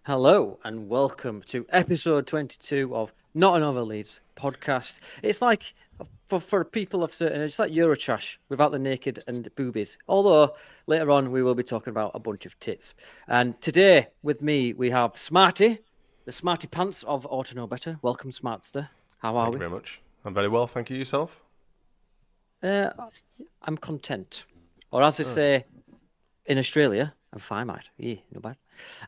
Hello and welcome to episode 22 of Not Another Leeds podcast. It's like, for people of certain age, it's like Eurotrash without the naked and boobies. Although later on we will be talking about a bunch of tits. And today with me we have Smarty, the Smarty Pants of Ought to Know Better. Welcome, Smartster. How are we? Thank you very much. I'm very well, thank you. Yourself? I'm content. Or as they say in Australia, I'm fine, mate. Yeah, no bad.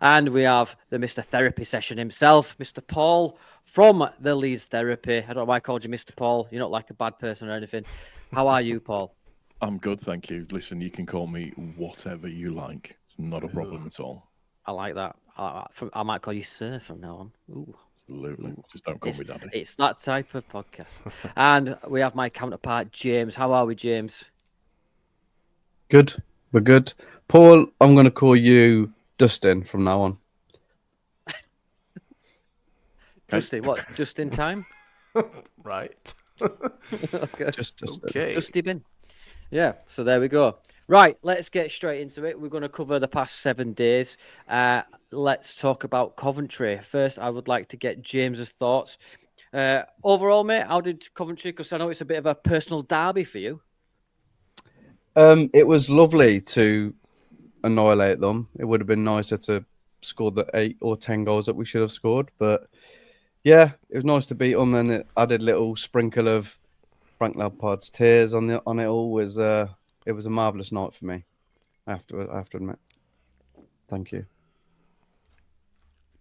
And we have the Mr. Therapy Session himself, Mr. Paul from the Leeds Therapy. I don't know why I called you Mr. Paul. You're not like a bad person or anything. How are you, Paul? I'm good, thank you. Listen, you can call me whatever you like. It's not a problem at all. I like that. I might call you Sir from now on. Ooh. Absolutely. Just don't call me Daddy. It's that type of podcast. And we have my counterpart, James. How are we, James? Good. We're good. Paul, I'm going to call you Dustin from now on. Dustin, what? Just in time? Right. Okay. Just Okay. Dusty bin. Yeah, so there we go. Right, let's get straight into it. We're going to cover the past 7 days. Let's talk about Coventry. First, I would like to get James's thoughts. Overall, mate, how did Coventry, because I know it's a bit of a personal derby for you. It was lovely to annihilate them. It would have been nicer to score the 8 or 10 goals that we should have scored. But yeah, it was nice to beat them, and it added a little sprinkle of Frank Lampard's tears on it all. It was a marvellous night for me. I have to admit. Thank you.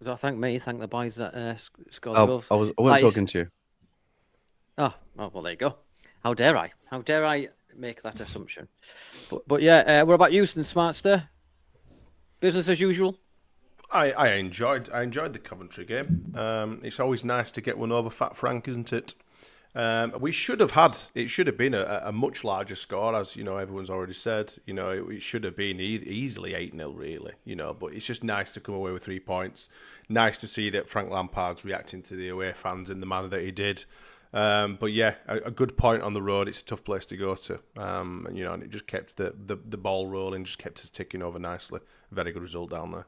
Don't thank me, thank the boys that scored the goals. I wasn't talking to you. Oh, well, there you go. How dare I? How dare I make that assumption? But yeah, what about you, Smartster? Business as usual? I enjoyed the Coventry game. It's always nice to get one over Fat Frank, isn't it? It should have been a much larger score, as you know, everyone's already said. You know, it should have been easily 8-0, really. You know, but it's just nice to come away with 3 points. Nice to see that Frank Lampard's reacting to the away fans in the manner that he did. But yeah, a good point on the road. It's a tough place to go to. And, you know, and it just kept the ball rolling, just kept us ticking over nicely. Very good result down there.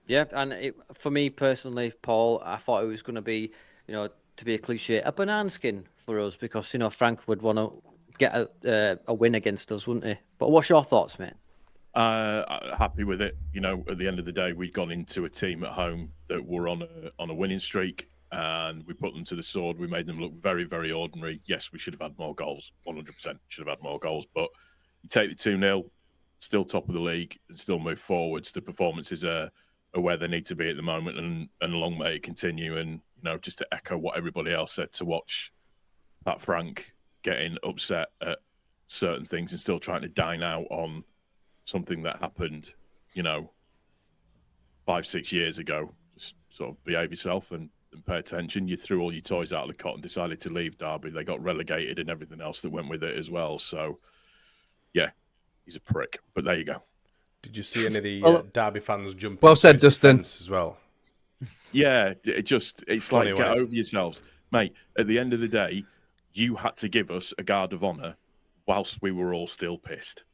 Yeah, and for me personally, Paul, I thought it was going to be, you know, to be a cliche, a banana skin for us because, you know, Frank would want to get a win against us, wouldn't he? But what's your thoughts, mate? Happy with it. You know, at the end of the day, we'd gone into a team at home that were on a winning streak, and we put them to the sword. We made them look very, very ordinary. Yes, we should have had more goals. 100% should have had more goals. But you take the 2-0, still top of the league, and still move forwards. The performances are where they need to be at the moment, and long may it continue. And, you know, just to echo what everybody else said, to watch Pat Frank getting upset at certain things and still trying to dine out on something that happened, you know, 5-6 years ago. Just sort of behave yourself and pay attention. You threw all your toys out of the cot and decided to leave Derby. They got relegated and everything else that went with it as well. So, yeah, he's a prick. But there you go. Did you see any of the Derby fans jumping? Well said, Dustin. As well. Yeah, it's Funny, like, get over yourselves. Mate, at the end of the day, you had to give us a guard of honour whilst we were all still pissed.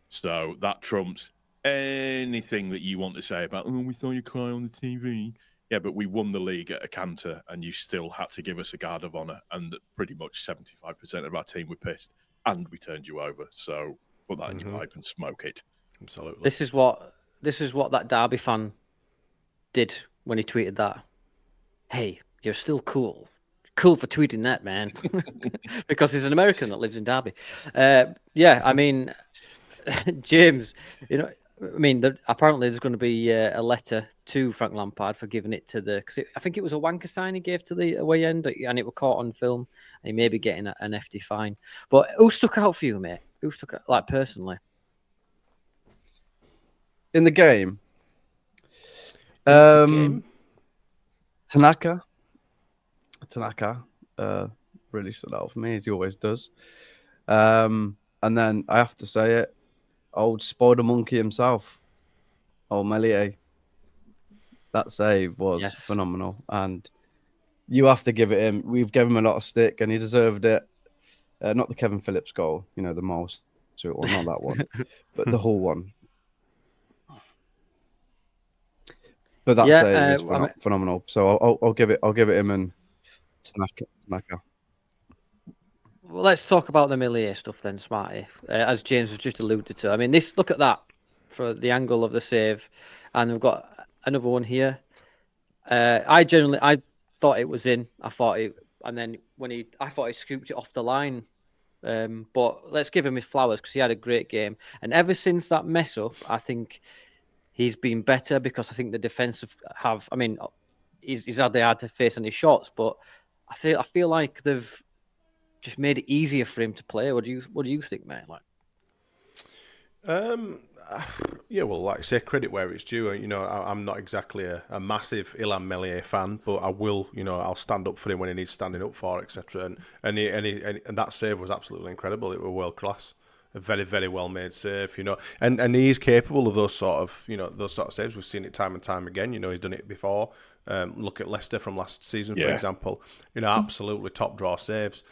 So that trumps anything that you want to say about, oh, we saw you cry on the TV. Yeah, but we won the league at a canter and you still had to give us a guard of honour, and pretty much 75% of our team were pissed and we turned you over. So put that in your pipe and smoke it. Absolutely. This is what that Derby fan did when he tweeted that. Hey, you're still cool. Cool for tweeting that, man. Because he's an American that lives in Derby. Yeah, I mean, James, you know, I mean, apparently there's going to be a letter to Frank Lampard for giving it to the... I think it was a wanker sign he gave to the away end, and it was caught on film, and he may be getting an hefty fine. But who stuck out for you, mate? Who stuck out, like, personally? In the game, Tanaka, really stood out for me, as he always does. And then I have to say it, old Spider Monkey himself, old Melier. That save was phenomenal, and you have to give it him. We've given him a lot of stick, and he deserved it. Not the Kevin Phillips goal, the Miles Stewart one, not that one, but the Hull one. But that save is phenomenal. So I'll give it him and Tanaka. Well, let's talk about the Millier stuff then, Smarty. As James has just alluded to. I mean, look at that for the angle of the save, and we've got another one here. I thought it was in. I thought he scooped it off the line. But let's give him his flowers because he had a great game. And ever since that mess up, I think he's been better because I think the defense have. I mean, he's had to face any shots, but I feel like they've just made it easier for him to play. What do you think, mate? Yeah, well, like I say, credit where it's due. I'm not exactly a massive Illan Melier fan, but I will, I'll stand up for him when he needs standing up for, etc. And that save was absolutely incredible. It was world class, a very, very well made save. And he is capable of those sort of saves. We've seen it time and time again. He's done it before. Look at Leicester from last season, for example. Absolutely top draw saves.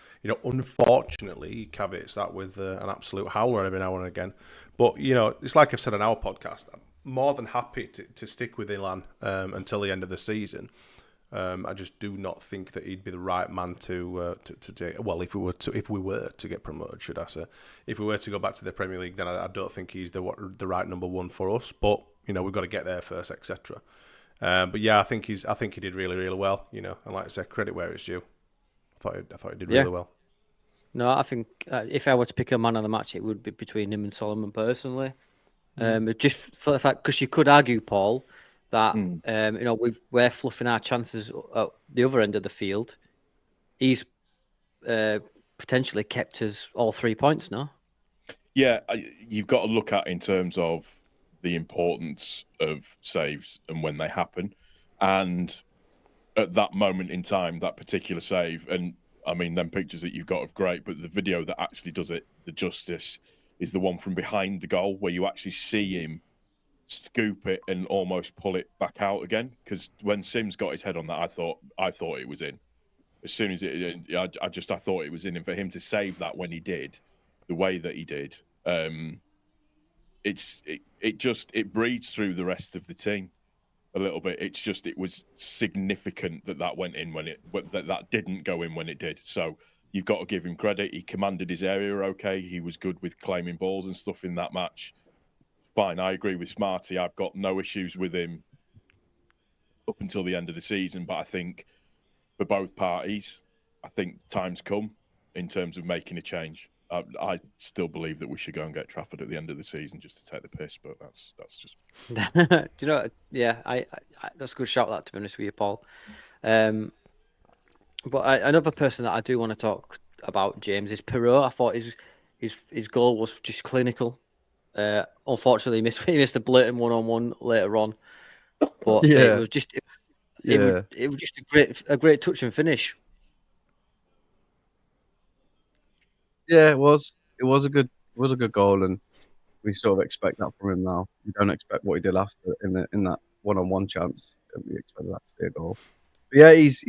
Unfortunately, he caveats that with an absolute howler every now and again. But it's like I've said on our podcast. I'm more than happy to stick with Illan until the end of the season. I just do not think that he'd be the right man to take. Well, if we were to get promoted, should I say? If we were to go back to the Premier League, then I don't think he's the right number one for us. But we've got to get there first, etc. But yeah, I think he did really, really well. And like I said, credit where it's due. I thought he did really well. No, I think if I were to pick a man of the match, it would be between him and Solomon personally. Just for the fact, because you could argue, Paul, that we're fluffing our chances at the other end of the field. He's potentially kept us all 3 points now. Yeah, you've got to look at in terms of the importance of saves and when they happen, and at that moment in time, that particular save, and I mean, them pictures that you've got are great, but the video that actually does it the justice is the one from behind the goal where you actually see him scoop it and almost pull it back out again. Because when Sims got his head on that, I thought it was in. As soon as I thought it was in, and for him to save that when he did, the way that he did, it breathes through the rest of the team a little bit. It was significant that went in that didn't go in when it did. So you've got to give him credit. He commanded his area okay. He was good with claiming balls and stuff in that match. Fine, I agree with Smarty. I've got no issues with him up until the end of the season, but I think for both parties, I think time's come in terms of making a change. I still believe that we should go and get Trafford at the end of the season just to take the piss, but that's just. Do you know? Yeah, I that's a good shout. That, to be honest with you, Paul. But another person that I do want to talk about, James, is Perot. I thought his goal was just clinical. Unfortunately, he missed a blatant one-on-one later on, but it was just a great touch and finish. Yeah, it was a good goal, and we sort of expect that from him now. We don't expect what he did after in that one-on-one chance. Don't we expect that to be a goal? But yeah, he's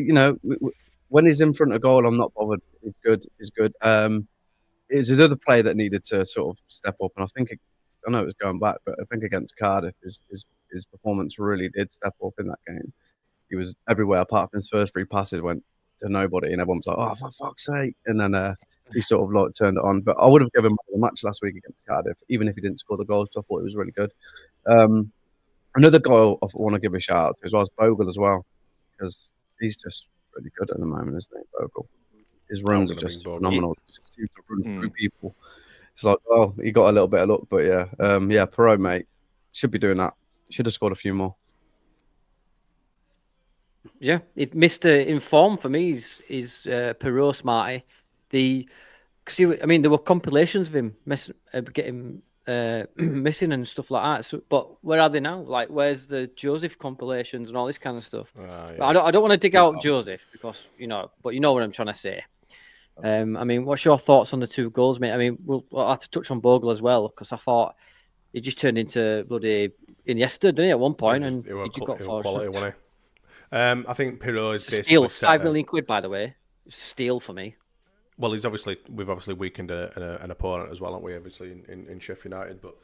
when he's in front of goal, I'm not bothered. He's good. It's another play that needed to sort of step up, and I know it was going back, but I think against Cardiff, his performance really did step up in that game. He was everywhere apart from his first 3 passes went to nobody, and everyone was like, "Oh, for fuck's sake!" And then he sort of like turned it on. But I would have given him the match last week against Cardiff, even if he didn't score the goals. So I thought it was really good. Another guy I want to give a shout out to as well is Bogle as well, because he's just really good at the moment, isn't he, Bogle? His runs are just phenomenal. He seems to run through people. It's like, oh, he got a little bit of luck, but yeah, Perot, mate, should be doing that. Should have scored a few more. Yeah, it missed in form for me. Is Perot, Smarty? There were compilations of him getting missing and stuff like that. So, but where are they now? Like, where's the Joseph compilations and all this kind of stuff? Yeah. I don't want to dig out Joseph because but you know what I'm trying to say. I mean, what's your thoughts on the 2 goals, mate? I mean, we'll have to touch on Bogle as well because I thought he just turned into bloody Iniesta, didn't he, at one point, and he just got It was forward. quality, wasn't he? I think Pirlo is It's a basically steal, set. 5 million quid, by the way. It's a steal for me. Well, we've obviously weakened an opponent as well, haven't we? Obviously in Sheffield United, but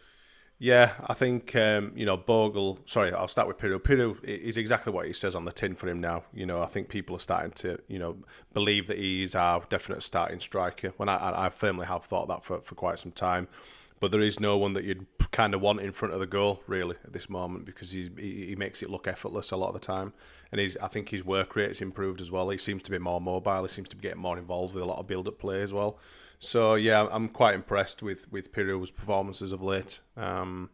yeah, I think Bogle. Sorry, I'll start with Pirlo. Pirlo is exactly what he says on the tin for him now. I think people are starting to believe that he is our definite starting striker. When I firmly have thought that for quite some time. But there is no one that you'd kind of want in front of the goal, really, at this moment, because he makes it look effortless a lot of the time. And I think his work rate's improved as well. He seems to be more mobile. He seems to be getting more involved with a lot of build-up play as well. So, yeah, I'm quite impressed with Pirlo's performances of late. And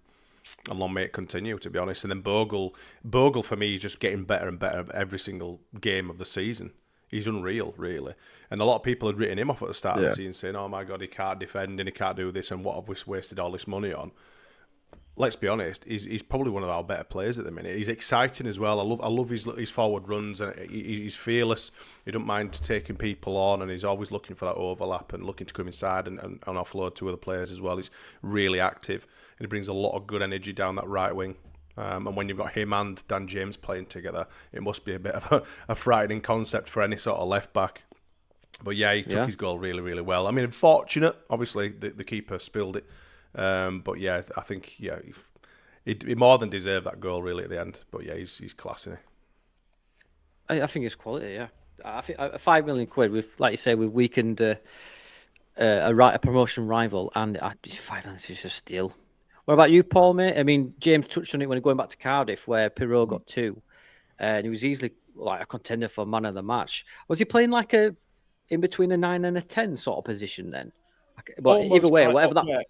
long may it continue, to be honest. And then Bogle for me, is just getting better and better every single game of the season. He's unreal, really. And a lot of people had written him off at the start of the season, saying, oh my God, he can't defend and he can't do this, and what have we wasted all this money on? Let's be honest, he's probably one of our better players at the minute. He's exciting as well. I love his forward runs, and he's fearless. He don't mind taking people on, and he's always looking for that overlap and looking to come inside and offload to other players as well. He's really active, and he brings a lot of good energy down that right wing. And when you've got him and Dan James playing together, it must be a bit of a frightening concept for any sort of left back. But yeah, he took his goal really, really well. I mean, unfortunate, obviously, the keeper spilled it. But yeah, I think he more than deserved that goal really at the end. But yeah, he's class, isn't he? I think it's quality. Yeah, I think 5 million quid. Like you say, we've weakened a promotion rival, and 5 million is just a steal. What about you, Paul, mate? I mean, James touched on it when going back to Cardiff, where Pirlo got 2, and he was easily like a contender for man of the match. Was he playing like in between a 9 and a 10 sort of position then? But either way, whatever that.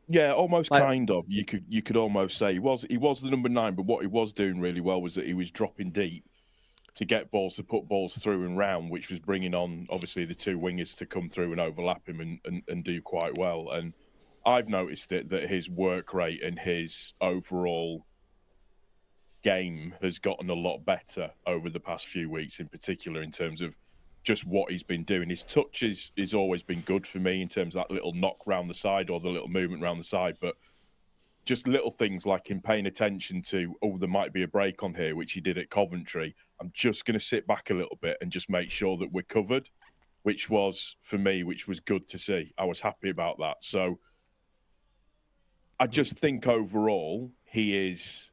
Yeah, almost kind of. You could almost say he was the number 9, but what he was doing really well was that he was dropping deep to get balls, to put balls through and round, which was bringing on obviously the 2 wingers to come through and overlap him and do quite well. And I've noticed that his work rate and his overall game has gotten a lot better over the past few weeks, in particular in terms of just what he's been doing. His touch is always been good for me in terms of that little knock round the side or the little movement round the side, but just little things like him paying attention to, there might be a break on here, which he did at Coventry. I'm just going to sit back a little bit and just make sure that we're covered, which was, for me, which was good to see. I was happy about that. So I just think overall he's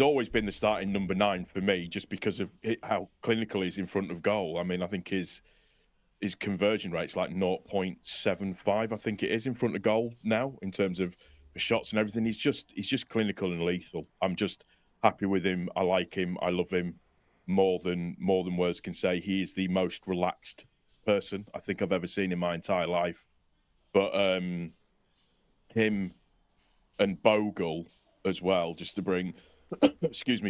always been the starting number 9 for me, just because of how clinical he is in front of goal. I mean, I think his conversion rate's like 0.75. I think it is in front of goal now in terms of the shots and everything. He's just clinical and lethal. I'm just happy with him. I like him. I love him more than words can say. He is the most relaxed person I think I've ever seen in my entire life. But him and Bogle as well, just to bring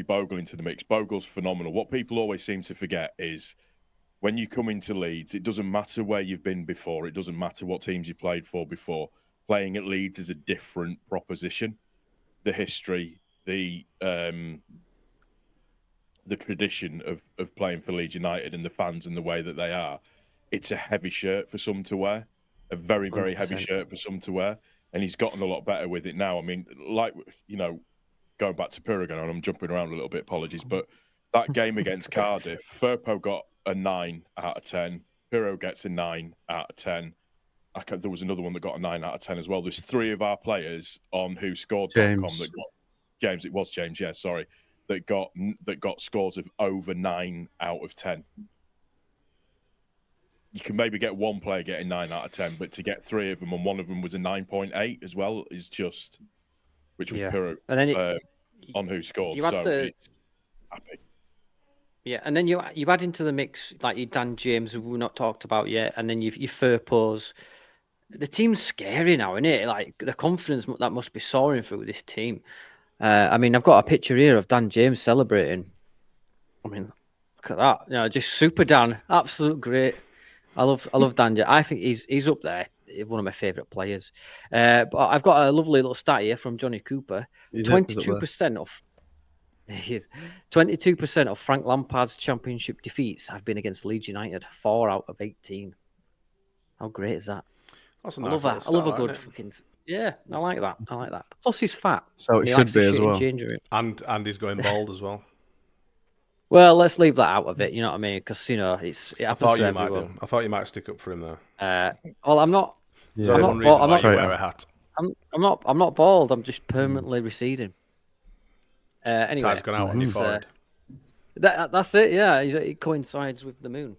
Bogle into the mix. Bogle's phenomenal. What people always seem to forget is when you come into Leeds, it doesn't matter where you've been before. It doesn't matter what teams you played for before. Playing at Leeds is a different proposition. The history, the tradition of playing for Leeds United and the fans and the way that they are, it's a heavy shirt for some to wear. A very, very 100%. Heavy shirt for some to wear. And he's gotten a lot better with it now. I mean, going back to Pirlo, and I'm jumping around a little bit, apologies, but that game against Cardiff, Firpo got a 9 out of 10. Pirlo gets a 9 out of 10. There was another one that got a 9 out of 10 as well. There's 3 of our players on WhoScored.com that got James. It was James, yeah, sorry, that got scores of over 9 out of 10. You can maybe get one player getting 9 out of 10, but to get 3 of them, and one of them was a 9.8 as well, is just, which was Pirlo on WhoScored. So it's happy. Yeah, and then you add into the mix like your Dan James, who we've not talked about yet, and then your Firpos. The team's scary now, isn't it? Like the confidence that must be soaring through this team. I mean, I've got a picture here of Dan James celebrating. I mean, look at that. Just super Dan, absolute great. I love Dan. I think he's up there. One of my favourite players. But I've got a lovely little stat here from Johnny Cooper. 22% of 22% of Frank Lampard's championship defeats have been against Leeds United. 4 out of 18. How great is that? That's a I nice love little that. I love a start, good isn't it? fucking. Yeah, I like that. I like that. Plus, he's fat. So it and he should likes to be as shit in well. changing room. And he's going bald as well. Well, let's leave that out of it. You know what I mean? Because it happens I thought to you might everyone. do. I thought you might stick up for him there. Well, I'm not. There's Yeah. only I'm one not. reason I'm why not. you wear a hat. I'm not bald. I'm just permanently receding. Anyway, Tide's gone out on your forehead. that's it. Yeah, it coincides with the moon.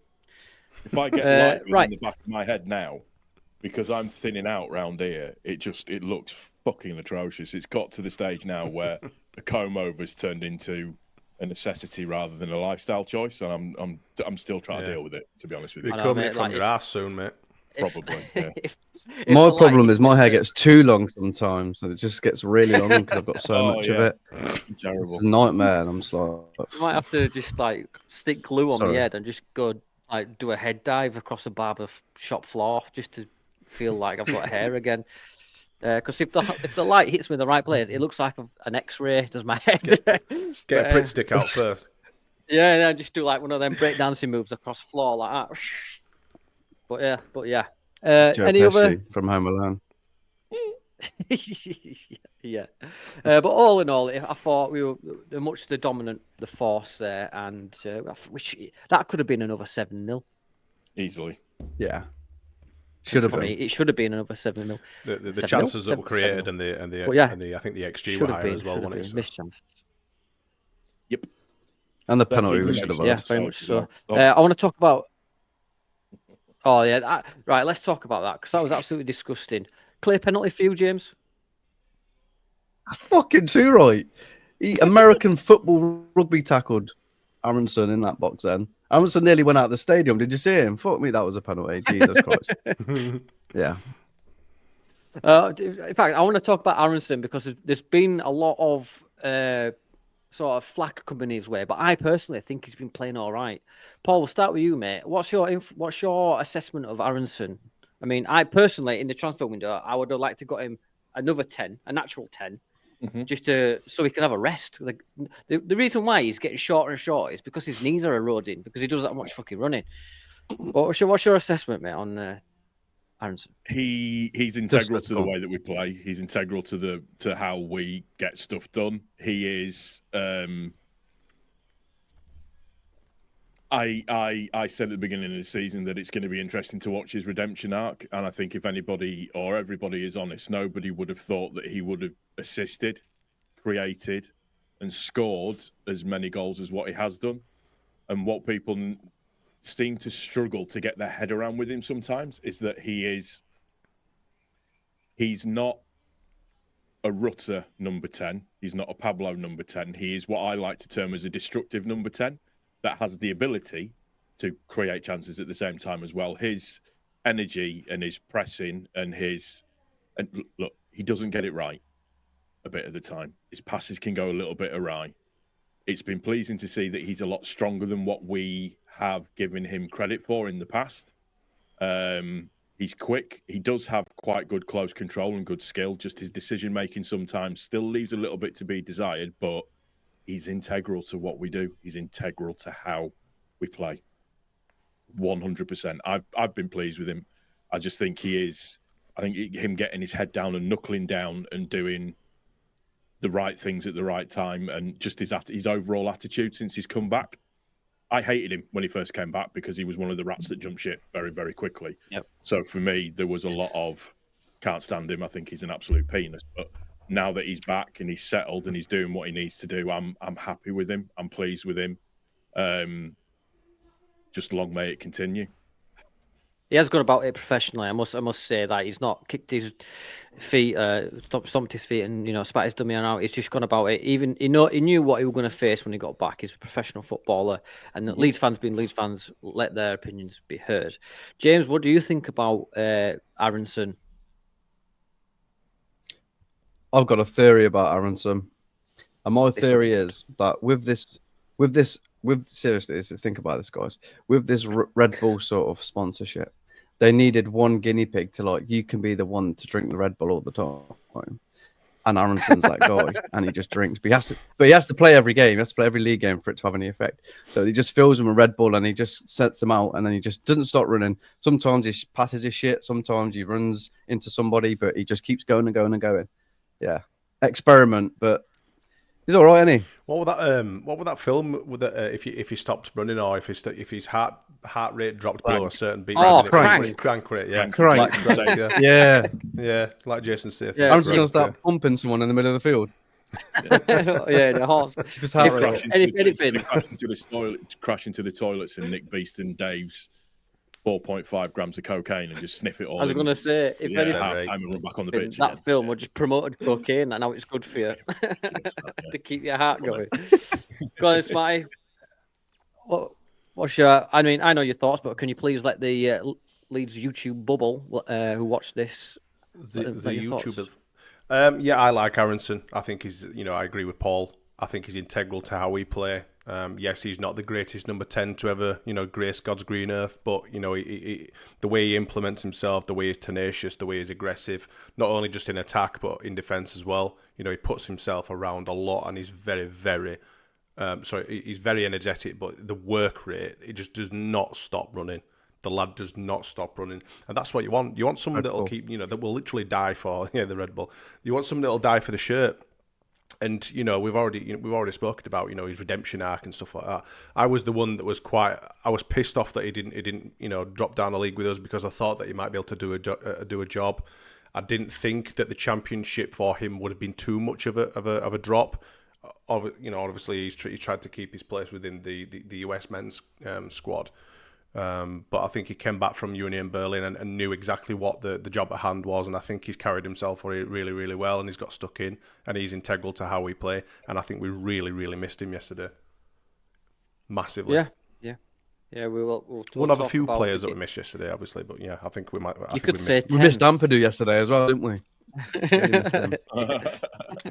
If I get light right. in the back of my head now, because I'm thinning out round here, it looks fucking atrocious. It's got to the stage now where a comb over's turned into a necessity rather than a lifestyle choice, and I'm still trying to deal with it. To be honest with you, You're combing it from your ass soon, mate. Probably. Yeah. My problem is my hair gets too long sometimes, and it just gets really long because I've got so much of it. Terrible. It's a nightmare, and I'm just like, You might have to just like stick glue on the head and just go like do a head dive across a barber shop floor just to feel like I've got hair again. Because if the light hits me in the right place, it looks like an X-ray. Does my head? Get a Pritt stick out first. Yeah, then just do like one of them breakdancing moves across floor like that. But yeah. Joe Any Pesci other? from Home Alone. Yeah. But all in all, I thought we were much the dominant, the force there, and which that could have been another 7-0 easily. Yeah, should have for been. me. It should have been another 7-0. The chances that were created and the I think the XG were higher as well, wasn't it? Missed chances. Yep. And the penalty we should have Yeah, had. very much so. I want to talk about. Oh yeah, right. Let's talk about that because that was absolutely disgusting. Clear penalty for you, James. Fucking too right. He American football rugby tackled Aronson in that box then. Aronson nearly went out of the stadium. Did you see him? Fuck me, that was a penalty. Jesus Christ. Yeah. In fact, I want to talk about Aronson because there's been a lot of sort of flack coming his way, but I personally think he's been playing all right. Paul, we'll start with you, mate. What's your assessment of Aronson? I mean, I personally, in the transfer window, I would have liked to got him another 10, a natural 10, just so he can have a rest. Like the reason why he's getting shorter and shorter is because his knees are eroding because he does that much fucking running. What's your assessment, mate, on Aronson? He's integral to the way that we play. He's integral to how we get stuff done. He is. I said at the beginning of the season that it's going to be interesting to watch his redemption arc, and I think if anybody or everybody is honest, nobody would have thought that he would have assisted, created, and scored as many goals as what he has done. And what people seem to struggle to get their head around with him sometimes is that he's not a Rutter number 10. He's not a Pablo number 10. He is what I like to term as a destructive number 10 that has the ability to create chances at the same time as well. His energy and his pressing and look, he doesn't get it right a bit of the time. His passes can go a little bit awry. It's been pleasing to see that he's a lot stronger than what we have given him credit for in the past. He's quick. He does have quite good close control and good skill. Just his decision-making sometimes still leaves a little bit to be desired, but he's integral to what we do. He's integral to how we play. 100%. I've been pleased with him. I just think he is. I think him getting his head down and knuckling down and doing the right things at the right time, and just his overall attitude since he's come back. I hated him when he first came back because he was one of the rats that jumped ship very, very quickly. Yep. So for me, there was a lot of can't stand him. I think he's an absolute penis. But now that he's back and he's settled and he's doing what he needs to do, I'm happy with him. I'm pleased with him. Just long may it continue. He has gone about it professionally. I must say that he's not kicked his feet, stomped his feet, and spat his dummy out. He's just gone about it. Even he knew what he was going to face when he got back. He's a professional footballer, and Leeds fans, being Leeds fans, let their opinions be heard. James, what do you think about Aronson? I've got a theory about Aronson, and my theory is that seriously, think about this, guys. With this Red Bull sort of sponsorship, they needed one guinea pig to you can be the one to drink the Red Bull all the time. and Aronson's that guy, and he just drinks. But he has to play every game. He has to play every league game for it to have any effect. So he just fills them with Red Bull, and he just sets them out, and then he just doesn't stop running. Sometimes he passes his shit. Sometimes he runs into somebody, but he just keeps going and going and going. Yeah, experiment, but he's all right, isn't he? What would that film with if he stopped running, or if his heart rate dropped below a certain beat? Crank rate, yeah. Crank. Yeah, like Jason Statham. Yeah. I'm just gonna start pumping someone in the middle of the field. Yeah, the horse. Just heart rate. Crash into the toilets and Nick Beast and Dave's 4.5 grams of cocaine and just sniff it all. I was going to say, if anything, half time and run back on the pitch. That film would just promoted cocaine, and now it's good for you to keep your heart going. Go on, Smarty. What's your? I mean, I know your thoughts, but can you please let the Leeds YouTube bubble who watched this? The YouTubers. Yeah, I like Aronson. I think he's. I agree with Paul. I think he's integral to how we play. Yes, he's not the greatest number 10 to ever, grace God's green earth, but, the way he implements himself, the way he's tenacious, the way he's aggressive, not only just in attack, but in defence as well. He puts himself around a lot, and he's very, very, he's very energetic, but the work rate, it just does not stop running. The lad does not stop running, and that's what you want. You want someone that'll keep, that will literally die for, the Red Bull. You want someone that'll die for the shirt. And we've already spoken about his redemption arc and stuff like that. I was the one that was I was pissed off that he didn't drop down a league with us, because I thought that he might be able to do a job. I didn't think that the championship for him would have been too much of a drop. Obviously he tried to keep his place within the US men's squad. But I think he came back from Union Berlin and knew exactly what the job at hand was, and I think he's carried himself really, really well, and he's got stuck in, and he's integral to how we play, and I think we really, really missed him yesterday. Massively. Yeah, we'll one of a few players that we missed yesterday, obviously, but yeah, I think we might. You could say we missed Ampadu yesterday as well, didn't we?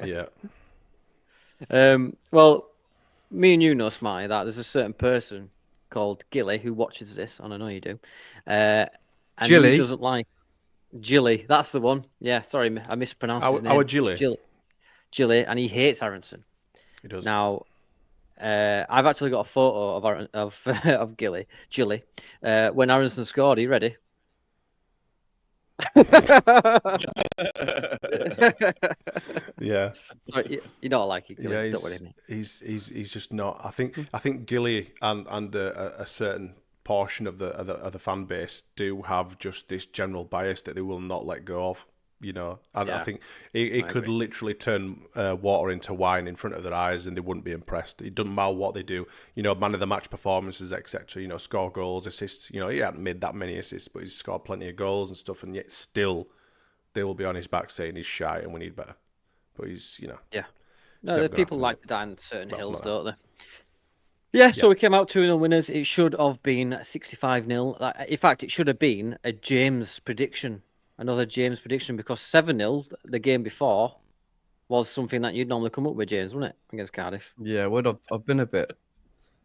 Yeah. Well, me and you know, Smarty, that there's a certain person called Gilly who watches this, and I know you do. And Gilly? He doesn't like Gilly. That's the one. Yeah, sorry, I mispronounced his name. Our Gilly. Gilly, and he hates Aronson. He does. Now, I've actually got a photo of Gilly when Aronson scored. Are you ready? Yeah. You don't like it, Gilly. Yeah, Don't worry, mate. He's just not. I think Gilly and a certain portion of the fan base do have just this general bias that they will not let go of. I think it could literally turn water into wine in front of their eyes, and they wouldn't be impressed. It doesn't matter what they do. Man of the match performances, etc. Score goals, assists. He hadn't made that many assists, but he's scored plenty of goals and stuff, and yet still they will be on his back saying he's shy and we need better. But he's. Yeah. No, the people like to die on certain hills, don't they? Yeah, so we came out 2-0 winners. It should have been 65-0. In fact, it should have been a James prediction. Another James prediction, because 7-0 the game before was something that you'd normally come up with, James, wouldn't it, against Cardiff? Yeah, I've been a bit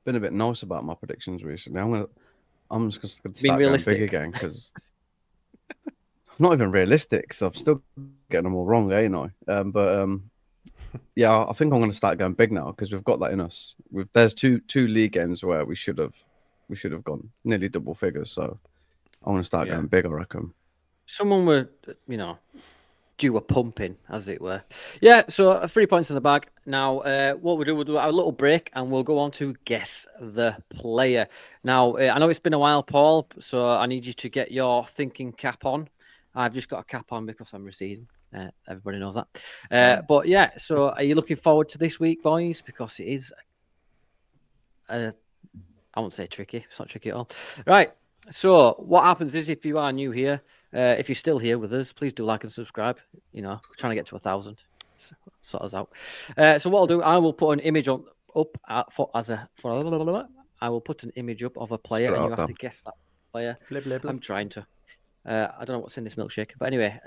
nice about my predictions recently. I'm just gonna start going big again, because I'm not even realistic, so I'm still getting them all wrong, ain't I? Yeah, I think I'm going to start going big now, because we've got that in us. There's two league games where we should have gone nearly double figures, so I'm going to start going big, I reckon. Someone were, due a pumping, as it were. Yeah, so 3 points in the bag. Now, what we'll do a little break, and we'll go on to guess the player. Now, I know it's been a while, Paul, so I need you to get your thinking cap on. I've just got a cap on because I'm receding. Everybody knows that. But yeah, so are you looking forward to this week, boys? Because it is, I won't say tricky. It's not tricky at all. Right. So what happens is, if you are new here, if you're still here with us, please do like and subscribe. We're trying to get to 1,000. Sort us out. So what I'll do, I will put an image up. I will put an image up of a player, and you have to guess that player. I'm trying to. I don't know what's in this milkshake, but anyway,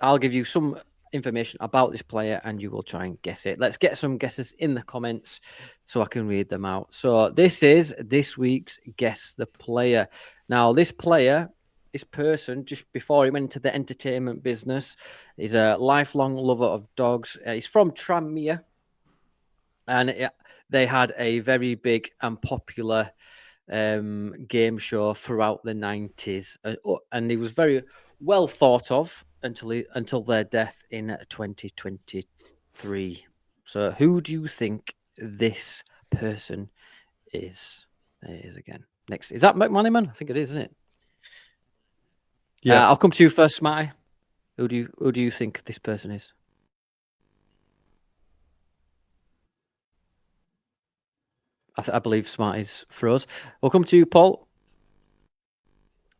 I'll give you some information about this player, and you will try and guess it. Let's get some guesses in the comments so I can read them out. So this is this week's Guess the Player. Now, this player this person just before he went into the entertainment business. He's a lifelong lover of dogs. He's from Tranmere, and they had a very big and popular game show throughout the 90s, and he was very well thought of until their death in 2023. So, who do you think this person is? There it is again. Next, is that McManaman? I think it is, isn't it? Yeah. I'll come to you first, Smarty. Who do you think this person is? I believe Smarty's froze. We'll come to you, Paul.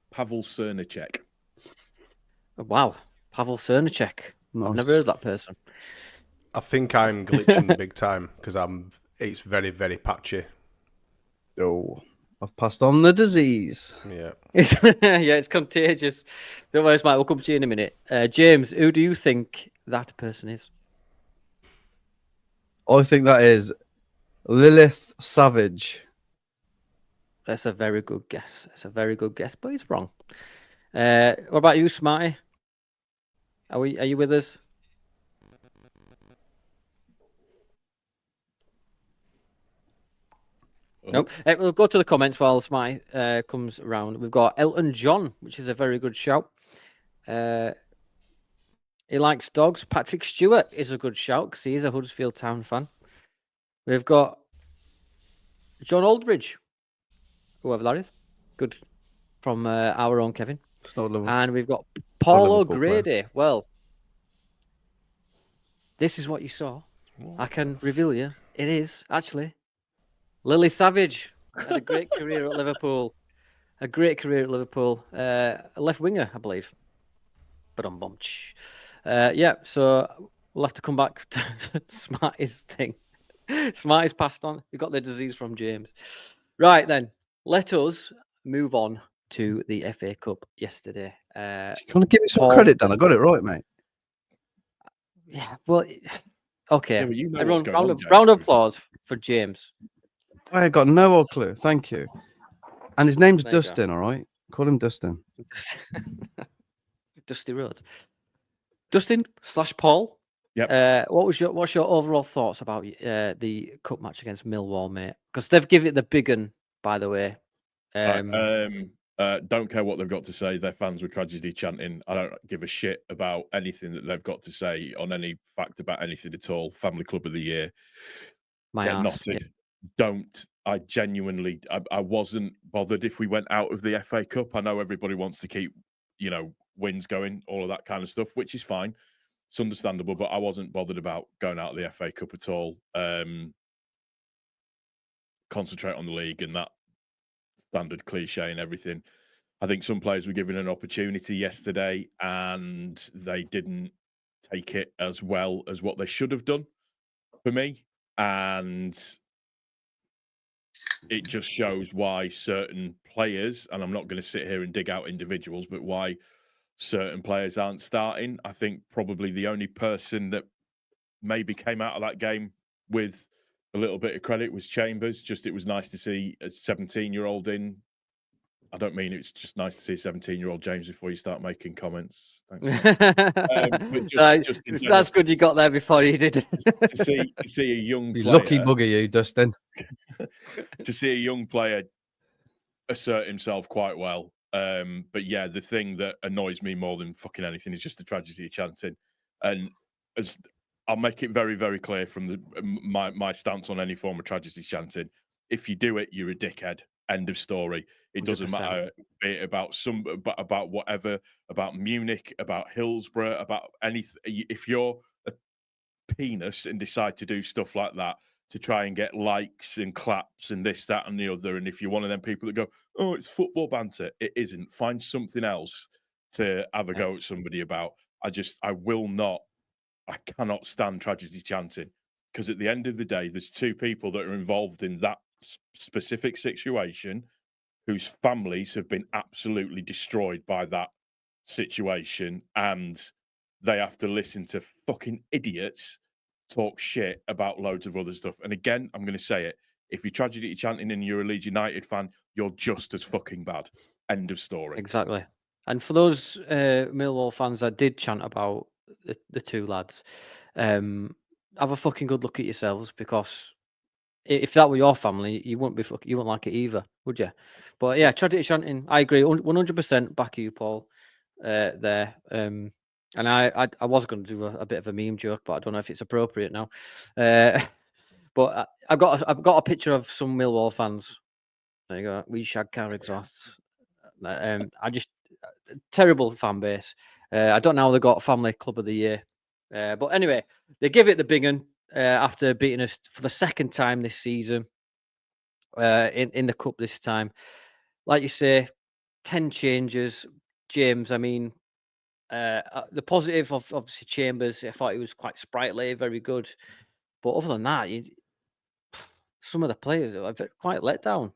Pavel Cernicek. Wow, Pavel Cernicek. Nice. I've never heard of that person. I think I'm glitching big time because it's very, very patchy. Oh, I've passed on the disease. Yeah. Yeah, it's contagious. Don't worry, Smart. We'll come to you in a minute. James, who do you think that person is? I think that is Lilith Savage. That's a very good guess. It's a very good guess, but it's wrong. What about you, Smarty? Are you with us? Nope. We'll go to the comments while Smarty comes around. We've got Elton John, which is a very good shout. He likes dogs. Patrick Stewart is a good shout because he is a Huddersfield Town fan. We've got John Aldridge, whoever that is. Good. From our own Kevin. And we've got Paul O'Grady. Well, this is what you saw. I can reveal you. It is, actually, Lily Savage. Had a great career at Liverpool. A left winger, I believe. But on bunch. Yeah, so we'll have to come back to Smarty's thing. Smarty's passed on. We got the disease from James. Right then, let us move on to the FA Cup yesterday. Can you give me some credit, Dan? I got it right, mate. Yeah, well, okay. Yeah, you know everyone, round of applause for James. I got no clue. Thank you. And his name's Dustin, all right? Call him Dustin. Dusty Rhodes. Dustin / Paul. Yep. What's your overall thoughts about the cup match against Millwall, mate? Because they've given it the big un, by the way. Don't care what they've got to say. Their fans were tragedy chanting. I don't give a shit about anything that they've got to say on any fact about anything at all. Family Club of the Year. My Get ass. knotted. Yeah. Don't. I genuinely, I wasn't bothered if we went out of the FA Cup. I know everybody wants to keep, wins going, all of that kind of stuff, which is fine. It's understandable, but I wasn't bothered about going out of the FA Cup at all. Concentrate on the league and that standard cliche and everything. I think some players were given an opportunity yesterday and they didn't take it as well as what they should have done for me. And it just shows why certain players, and I'm not going to sit here and dig out individuals, but why certain players aren't starting. I think probably the only person that maybe came out of that game with a little bit of credit was Chambers. Just it was nice to see a 17-year-old in. I don't mean it's just nice to see a 17-year-old James before you start making comments. Thanks. That's good you got there before you did. to see a young player, lucky bugger you, Dustin. To see a young player assert himself quite well. But yeah, the thing that annoys me more than fucking anything is just the tragedy of chanting. And I'll make it very, very clear from my stance on any form of tragedy chanting. If you do it, you're a dickhead. End of story. It 100%. Doesn't matter about whatever, about Munich, about Hillsborough, about anything. If you're a penis and decide to do stuff like that to try and get likes and claps and this, that, and the other, and if you're one of them people that go, "Oh, it's football banter," it isn't. Find something else to have a go at somebody about. I cannot stand tragedy chanting because at the end of the day, there's two people that are involved in that specific situation whose families have been absolutely destroyed by that situation, and they have to listen to fucking idiots talk shit about loads of other stuff. And again, I'm going to say it. If you're tragedy chanting and you're a Leeds United fan, you're just as fucking bad. End of story. Exactly. And for those Millwall fans that did chant about the two lads, have a fucking good look at yourselves, because if that were your family, you wouldn't like it either, would you? But yeah, tradition chanting, I agree, 100% back you, Paul. There. And I was going to do a bit of a meme joke, but I don't know if it's appropriate now. But I've got a picture of some Millwall fans. There you go. We shag car exhausts. I just terrible fan base. I don't know how they got Family Club of the Year. But anyway, they give it the big un after beating us for the second time this season in the cup this time. Like you say, 10 changes. James, I mean, the positive of obviously Chambers, I thought he was quite sprightly, very good. But other than that, some of the players are quite let down.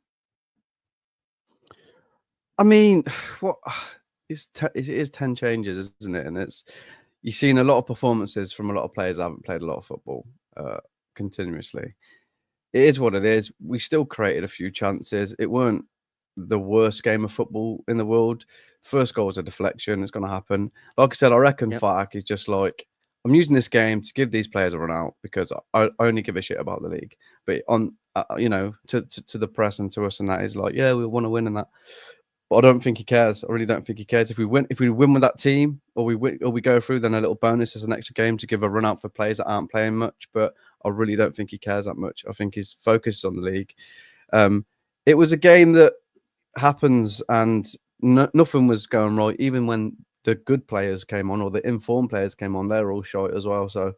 I mean, what it is 10 changes, isn't it? And you've seen a lot of performances from a lot of players that haven't played a lot of football continuously. It is what it is. We still created a few chances. It weren't the worst game of football in the world. First goal was a deflection. It's going to happen. Like I said, I reckon Fatak is just like, I'm using this game to give these players a run out because I only give a shit about the league. But on, to the press and to us and that is like, yeah, we want to win and that. But I don't think he cares. I really don't think he cares. If we win with that team, or we go through, then a little bonus as an extra game to give a run out for players that aren't playing much. But I really don't think he cares that much. I think he's focused on the league. It was a game that happens, and nothing was going right. Even when the good players came on, or the informed players came on, they're all shite as well. So I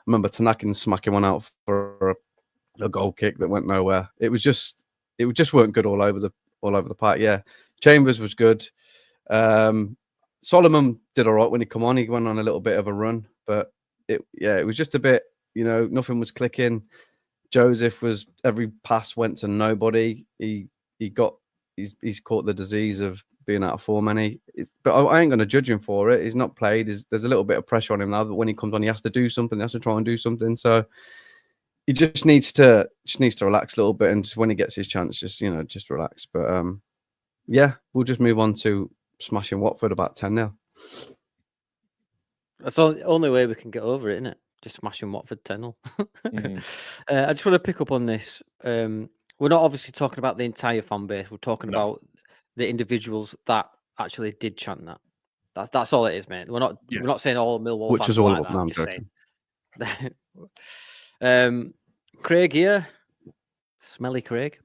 remember Tanakin smacking one out for a goal kick that went nowhere. It just weren't good all over the park. Yeah. Chambers was good. Solomon did all right when he come on. He went on a little bit of a run, but it was just a bit, nothing was clicking. Joseph every pass went to nobody. He's caught the disease of being out of form, but I ain't going to judge him for it. He's not played. There's a little bit of pressure on him now, but when he comes on, he has to do something. He has to try and do something. So he just needs to relax a little bit, and just when he gets his chance, just relax. But yeah, we'll just move on to smashing Watford about 10-0. That's the only way we can get over it, isn't it? Just smashing Watford 10-0. I just want to pick up on this. We're not obviously talking about the entire fan base. We're talking about the individuals that actually did chant that. That's all it is, mate. We're not saying all Millwall Which fans is all like of that. them. I'm I'm just joking. saying. Craig here, smelly Craig.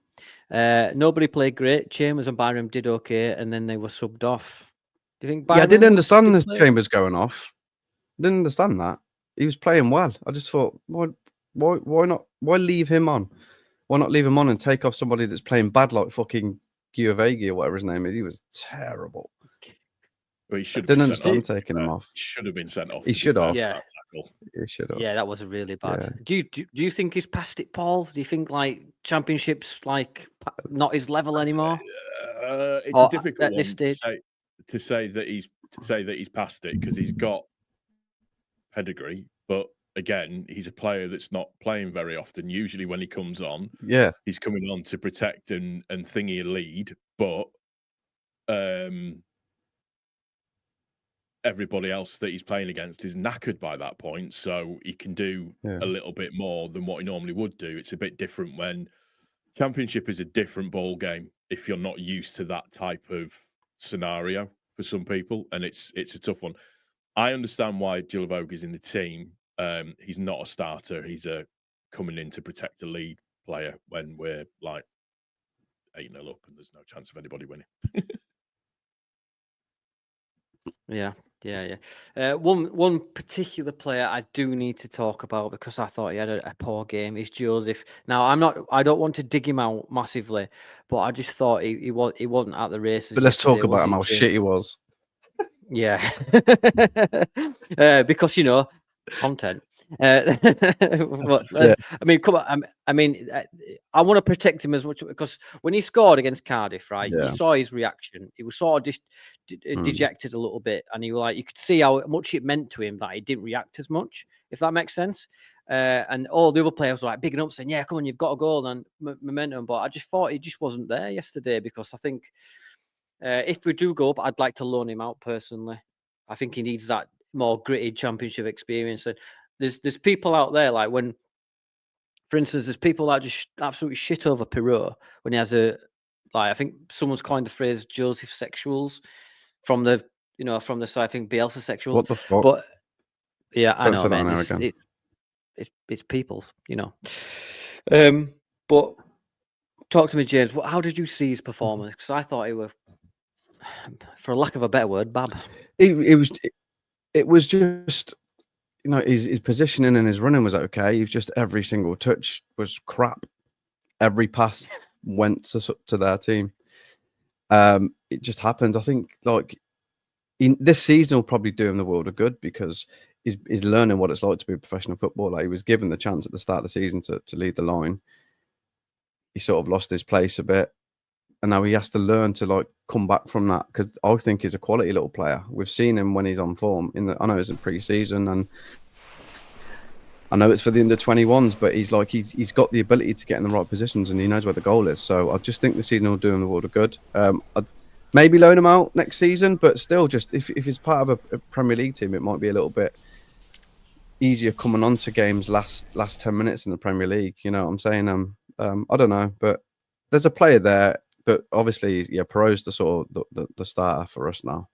Nobody played great. Chambers and Byram did okay, and then they were subbed off. Do you think Byram? Yeah, I didn't understand the Chambers going off. I didn't understand that. He was playing well. I just thought, why not? Why leave him on? Why not leave him on and take off somebody that's playing bad like fucking Giovegi or whatever his name is? He was terrible. Well, he should have didn't been understand taking him off. He should have been sent off. He should have. Yeah. He should have. Yeah, that was really bad. Yeah. Do you think he's past it, Paul? Do you think like championships like not his level anymore? It's a difficult at this stage to say that he's past it, because he's got pedigree, but again, he's a player that's not playing very often. Usually, when he comes on, he's coming on to protect and thingy a lead, but everybody else that he's playing against is knackered by that point, so he can do a little bit more than what he normally would do. It's a bit different when Championship is a different ball game if you're not used to that type of scenario for some people, and it's a tough one. I understand why Gilovog is in the team. He's not a starter. He's coming in to protect a lead player when we're like 8-0 up and there's no chance of anybody winning. Yeah. One particular player I do need to talk about, because I thought he had a poor game, is Joseph. Now I don't want to dig him out massively, but I just thought he wasn't at the races. But let's talk about him, how shit he was. Yeah. Because content. I mean, come on. I mean, I want to protect him as much, because when he scored against Cardiff, right, you saw his reaction. He was sort of just dejected a little bit, and you could see how much it meant to him that he didn't react as much, if that makes sense. And all the other players were like bigging up, saying, "Yeah, come on, you've got a goal and momentum." But I just thought he just wasn't there yesterday, because I think If we do go up, I'd like to loan him out personally. I think he needs that more gritty championship experience. And there's people out there like when, for instance, there's people that just absolutely shit over Pirot when he has I think someone's coined the phrase Joseph sexuals from the side. I think Bielsa sexuals. What the fuck? But yeah, I Don't know, say that man. now again. It's people's, But talk to me, James. How did you see his performance? Because I thought he were, for lack of a better word, bab. It was just, his positioning and his running was okay. He was just, every single touch was crap. Every pass went to their team. It just happens. I think this season will probably do him the world of good because he's learning what it's like to be a professional footballer. He was given the chance at the start of the season to lead the line. He sort of lost his place a bit, and now he has to learn to come back from that, because I think he's a quality little player. We've seen him when he's on form. I know it's in pre-season, and I know it's for the under-21s, but he's got the ability to get in the right positions, and he knows where the goal is. So I just think the season will do him the world of good. I'd maybe loan him out next season, but still, just if he's part of a Premier League team, it might be a little bit easier coming on to games last 10 minutes in the Premier League. You know what I'm saying? I don't know, but there's a player there. But obviously, yeah, Perot's the sort of the starter for us now.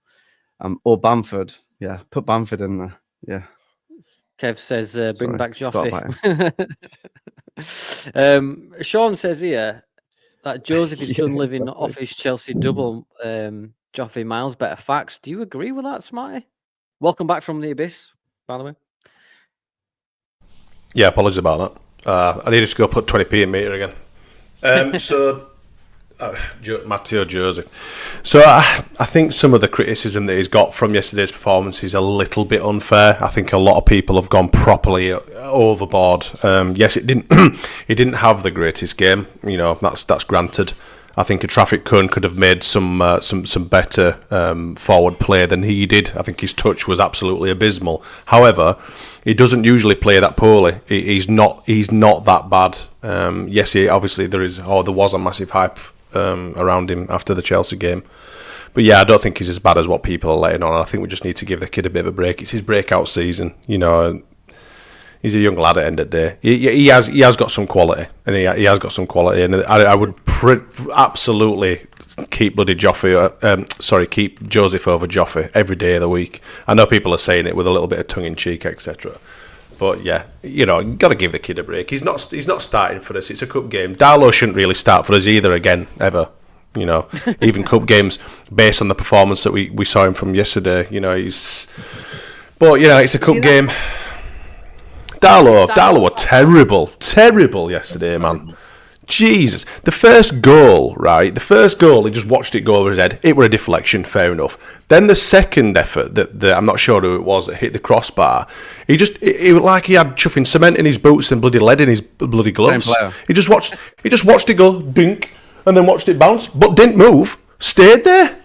Or Bamford. Yeah, put Bamford in there. Yeah. Kev says, bring back forgot Joffrey. Sean says here that Joseph is done living exactly. off his Chelsea double. Joffrey Miles better facts. Do you agree with that, Smarty? Welcome back from the abyss, by the way. Yeah, apologies about that. I needed to go put 20p in meter again. Matteo Joseph. So I think some of the criticism that he's got from yesterday's performance is a little bit unfair. I think a lot of people have gone properly overboard. Yes, it didn't. He didn't have the greatest game. That's granted. I think a traffic cone could have made some better forward play than he did. I think his touch was absolutely abysmal. However, he doesn't usually play that poorly. He's not that bad. Yes, obviously there was a massive hype around him after the Chelsea game. But yeah, I don't think he's as bad as what people are letting on. I think we just need to give the kid a bit of a break. It's his breakout season. He's a young lad at the end of the day. He has got some quality, and he has got some quality. And I would absolutely keep keep Joseph over Joffrey every day of the week. I know people are saying it with a little bit of tongue in cheek, etc. But yeah, you got to give the kid a break. He's not starting for us. It's a cup game. Darlow shouldn't really start for us either again, ever. Even cup games, based on the performance that we saw him from yesterday. It's a cup game. Darlow were terrible yesterday, man. Jesus. The first goal, he just watched it go over his head. It were a deflection, fair enough. Then the second effort, that I'm not sure who it was, that hit the crossbar, it was like he had chuffing cement in his boots and bloody lead in his bloody gloves. He just watched it go, dink, and then watched it bounce, but didn't move, stayed there,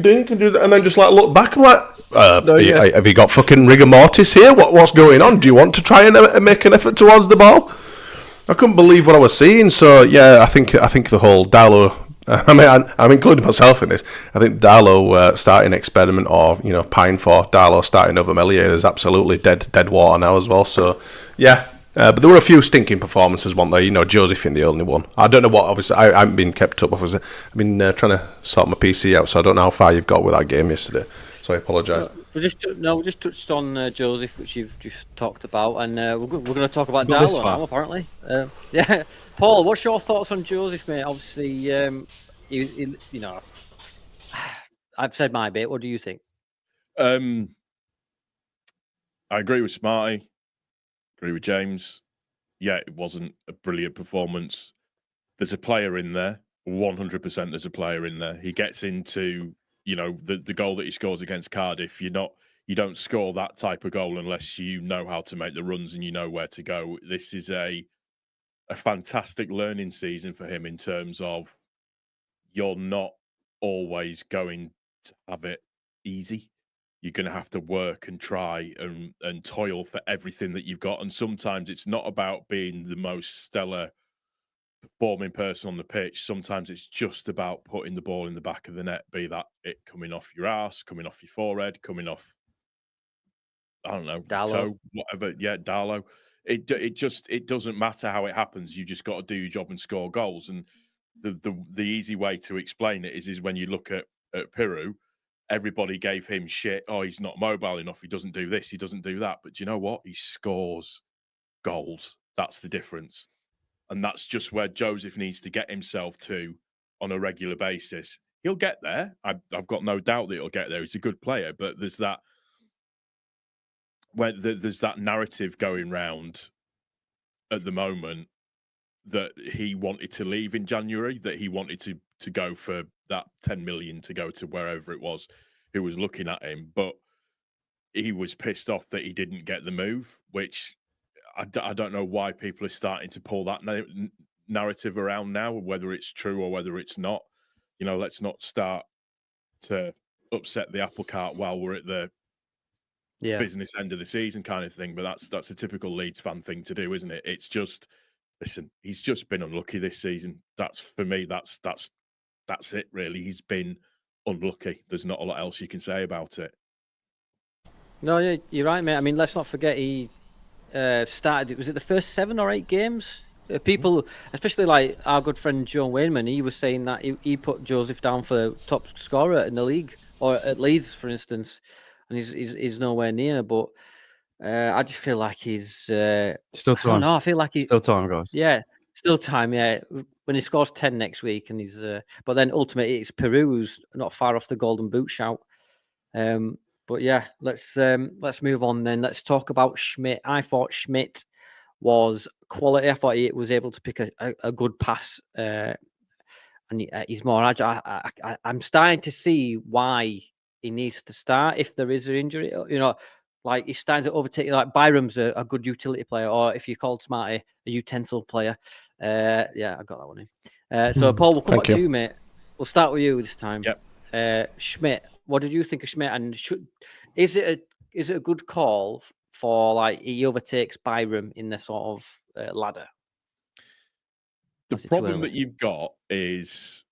dink, and then just looked back and have you got fucking rigor mortis here? What's going on? Do you want to try and make an effort towards the ball? I couldn't believe what I was seeing. So yeah, I think the whole Darlow. I'm including myself in this. I think Darlow starting experiment, or pine for Darlow starting over Melier, is absolutely dead water now as well. So yeah, but there were a few stinking performances, weren't there? Josephine the only one. I don't know what. Obviously, I haven't been kept up. I've been trying to sort my PC out, so I don't know how far you've got with that game yesterday. So I apologise. We just touched on Joseph, which you've just talked about, and we're going to talk about Darlow now, apparently. Yeah, Paul, what's your thoughts on Joseph, mate? Obviously, I've said my bit. What do you think? I agree with Smarty. Agree with James. Yeah, it wasn't a brilliant performance. There's a player in there. 100% there's a player in there. He gets into the goal that he scores against Cardiff. You don't score that type of goal unless you know how to make the runs and you know where to go. This is a fantastic learning season for him in terms of you're not always going to have it easy. You're going to have to work and try and toil for everything that you've got. And sometimes it's not about being the most stellar performing person on the pitch. Sometimes it's just about putting the ball in the back of the net, be that it coming off your ass, coming off your forehead, coming off, I don't know, your Darlow. toe, whatever. Yeah, Darlow. It doesn't matter how it happens. You just got to do your job and score goals. And the easy way to explain it is when you look at Peru, everybody gave him shit. Oh, he's not mobile enough. He doesn't do this. He doesn't do that. But do you know what? He scores goals. That's the difference. And that's just where Joseph needs to get himself to on a regular basis. He'll get there. I've got no doubt that he'll get there. He's a good player, but there's that narrative going round at the moment that he wanted to leave in January, that he wanted to go for that 10 million to go to wherever it was who was looking at him, but he was pissed off that he didn't get the move, which I don't know why people are starting to pull that narrative around now, whether it's true or whether it's not. You know, let's not start to upset the apple cart while we're at the business end of the season kind of thing. But that's a typical Leeds fan thing to do, isn't it? It's just, listen, he's just been unlucky this season. That's, for me, that's it, really. He's been unlucky. There's not a lot else you can say about it. No, yeah, you're right, mate. I mean, let's not forget he started. Was it the first 7 or 8 games? People, especially like our good friend Joe Wainman, he was saying that he put Joseph down for top scorer in the league, or at Leeds, for instance, and he's nowhere near. But I just feel like he's Still I time. don't know. I feel like he's Still time, guys. Yeah, still time. Yeah, when he scores 10 next week, and he's. But then ultimately, it's Peru who's not far off the Golden Boot shout. But yeah, let's move on then. Let's talk about Schmidt. I thought Schmidt was quality. I thought he was able to pick a good pass, and he's more agile. I'm starting to see why he needs to start if there is an injury. You know, like he starts to overtake. Like Byram's a good utility player, or if you called Smarty a utensil player. Yeah, I got that one in. So Paul, we'll come back to you, mate. We'll start with you this time. Yep. Schmidt, what did you think of Schmidt? And is it a good call for like he overtakes Byram in the sort of ladder? The problem that you've got is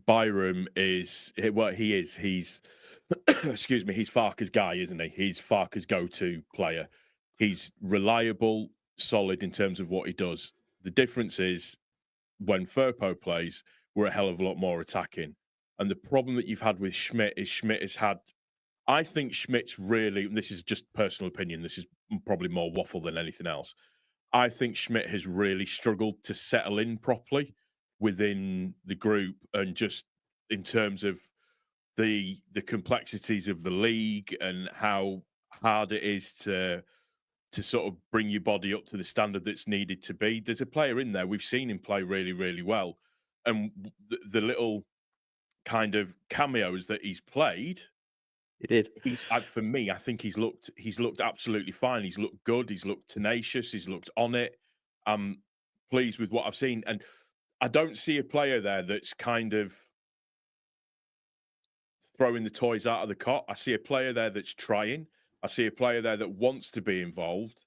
Byram is what he is. He's excuse me. He's Farke's guy, isn't he? He's Farke's go-to player. He's reliable, solid in terms of what he does. The difference is when Firpo plays, we're a hell of a lot more attacking. And the problem that you've had with Schmidt is Schmidt has had. I think Schmidt's really, and this is just personal opinion, this is probably more waffle than anything else. I think Schmidt has really struggled to settle in properly within the group, and just in terms of the complexities of the league and how hard it is to sort of bring your body up to the standard that's needed to be. There's a player in there, we've seen him play really, really well. And the little kind of cameos that he's played, he did. For me, I think he's looked absolutely fine. He's looked good. He's looked tenacious. He's looked on it. I'm pleased with what I've seen, and I don't see a player there that's kind of throwing the toys out of the cot. I see a player there that's trying. I see a player there that wants to be involved.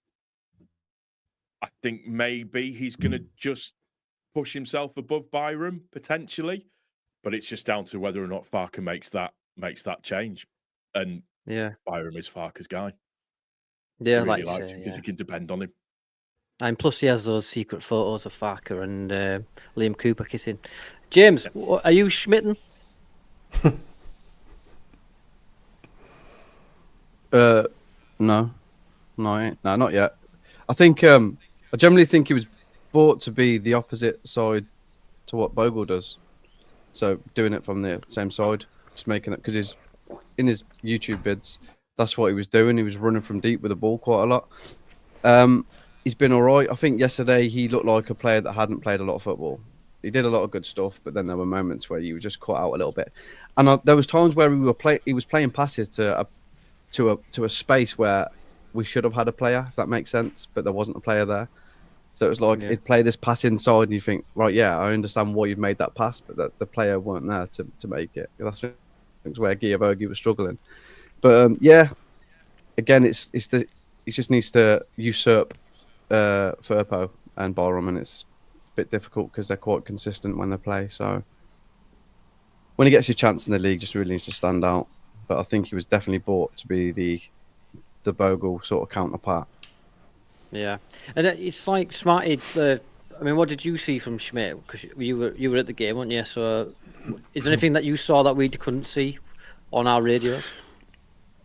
I think maybe he's going to just push himself above Byram potentially, but it's just down to whether or not Farke makes that change. And Byram is Farke's guy. Yeah, he really likes him because he can depend on him. And plus, he has those secret photos of Farke and Liam Cooper kissing. James, are you Schmitten? No, not yet. I think I generally think he was brought to be the opposite side to what Bogle does. So doing it from the same side, just making it, because he's in his YouTube vids, that's what he was doing. He was running from deep with the ball quite a lot. He's been all right. I think yesterday he looked like a player that hadn't played a lot of football. He did a lot of good stuff, but then there were moments where he was just caught out a little bit. And there was times where he was playing passes to a space where we should have had a player, if that makes sense, but there wasn't a player there. So it was like he'd play this pass inside, and you think, right, yeah, I understand why you've made that pass, but the player weren't there to make it. That's where Guillermo was struggling. But again, he just needs to usurp Firpo and Byram, and it's bit difficult because they're quite consistent when they play. So when he gets his chance in the league, just really needs to stand out. But I think he was definitely bought to be the Bogle sort of counterpart. Yeah, and it's like Smarty. I mean, what did you see from Schmidt? Because you were at the game, weren't you? So, is there anything that you saw that we couldn't see on our radios?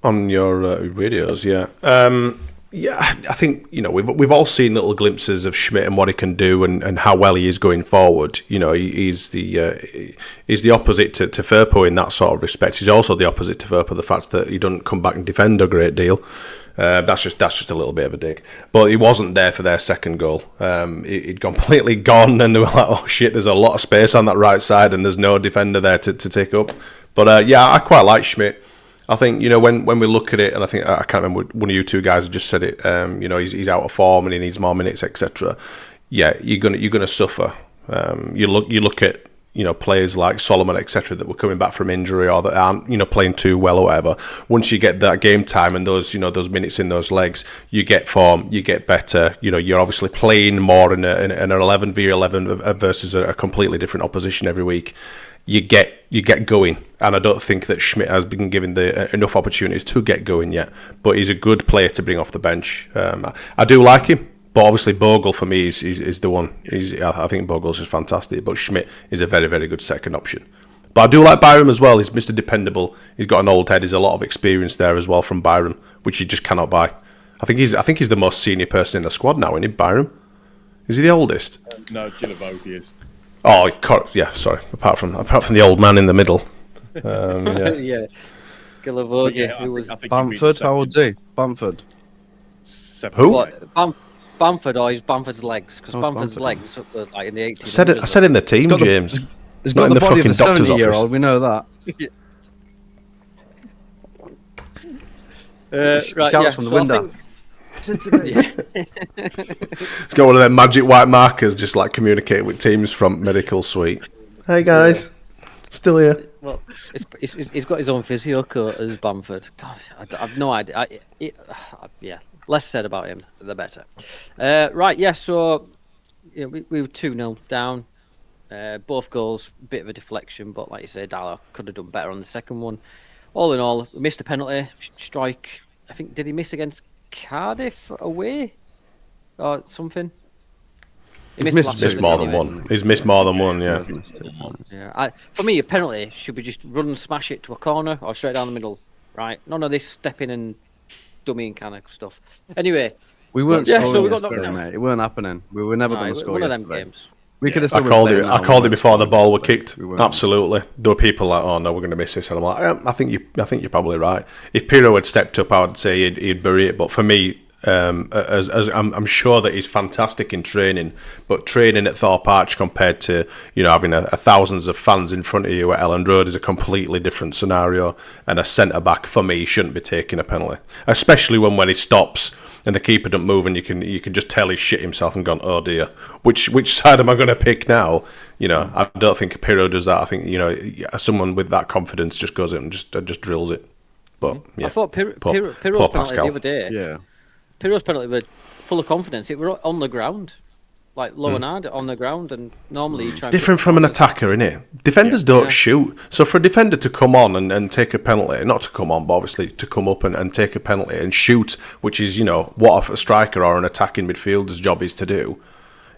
On your radios, yeah. Yeah, I think, you know, we've all seen little glimpses of Schmidt and what he can do and how well he is going forward. You know, he's the opposite to Firpo in that sort of respect. He's also the opposite to Firpo, the fact that he doesn't come back and defend a great deal. That's just a little bit of a dig. But he wasn't there for their second goal. He'd completely gone, and they were like, oh shit, there's a lot of space on that right side and there's no defender there to take up. But yeah, I quite like Schmidt. I think, you know, when we look at it, and I think, I can't remember, one of you two guys had just said it, you know, he's out of form and he needs more minutes, etc. Yeah, you're gonna suffer. You look at, you know, players like Solomon, etc., that were coming back from injury or that aren't, you know, playing too well or whatever. Once you get that game time and those, you know, those minutes in those legs, you get form, you get better. You know, you're obviously playing more in an 11v11 versus a completely different opposition every week. You get going, and I don't think that Schmidt has been given enough opportunities to get going yet. But he's a good player to bring off the bench. I do like him, but obviously Bogle for me is the one. I think Bogle's is fantastic, but Schmidt is a very, very good second option. But I do like Byram as well. He's Mr. Dependable. He's got an old head. There's a lot of experience there as well from Byram, which you just cannot buy. I think he's the most senior person in the squad now, isn't he, Byram? Is he the oldest? No, Gilavogi is. Oh, yeah. Sorry. Apart from the old man in the middle. Yeah. Yeah. Gilavogi, Yeah, who was Bamford, how old's he? Bamford. Who? what? Bamford, or is Bamford's legs? Because Oh, Bamford's Bamford. legs were like in the 80s. I said in the team, got the- James. He's Not got in the the body of the fucking doctor's 70-year-old, office. we know that. Right, Shouts yeah. from the so I window. He's got one of them magic white markers, just like communicating with teams from medical suite. Hey guys, still here. Well, he's got his own physio coat as Bamford. God, I've no idea. Yeah, less said about him, the better. Right, yeah, so yeah, we were 2-0 down. Both goals, bit of a deflection, but like you say, Dalla could have done better on the second one. All in all, we missed a penalty strike. I think, did he miss against Cardiff away? Or something? He's missed last Missed season more than anyway. one. He's missed more than one, yeah. Yeah, for me, a penalty should be just run and smash it to a corner or straight down the middle, right? None of this stepping and dummying kind of stuff. Anyway, We weren't Yeah, scoring so we got knocked yesterday, down. mate. It weren't happening. We were never going to score one of them yesterday. games. We could have I still been called playing it. now, I we called it weren't before the scoring ball were yesterday. kicked. We weren't. Absolutely. There were people like, "Oh no, we're going to miss this," and I'm like, I think you're probably right. If Pirro had stepped up, I would say he'd bury it. But for me, as I'm sure that he's fantastic in training, but training at Thorpe Arch compared to, you know, having a thousands of fans in front of you at Elland Road is a completely different scenario. And a centre back for me shouldn't be taking a penalty, especially when he stops and the keeper doesn't move, and you can just tell he's shit himself and gone, oh dear, which side am I going to pick now? You know, I don't think Pirro does that. I think, you know, someone with that confidence just goes in and just drills it. But yeah, I thought Pirro's poor penalty Pascal. the other day. Yeah. Pirro's penalty were full of confidence. It were on the ground, like low and hard on the ground, and normally you try. It's different from an attacker, isn't it? Defenders don't Yeah. shoot. So for a defender to come on and take a penalty, not to come on, but obviously to come up and take a penalty and shoot, which is, you know, what a striker or an attacking midfielder's job is to do.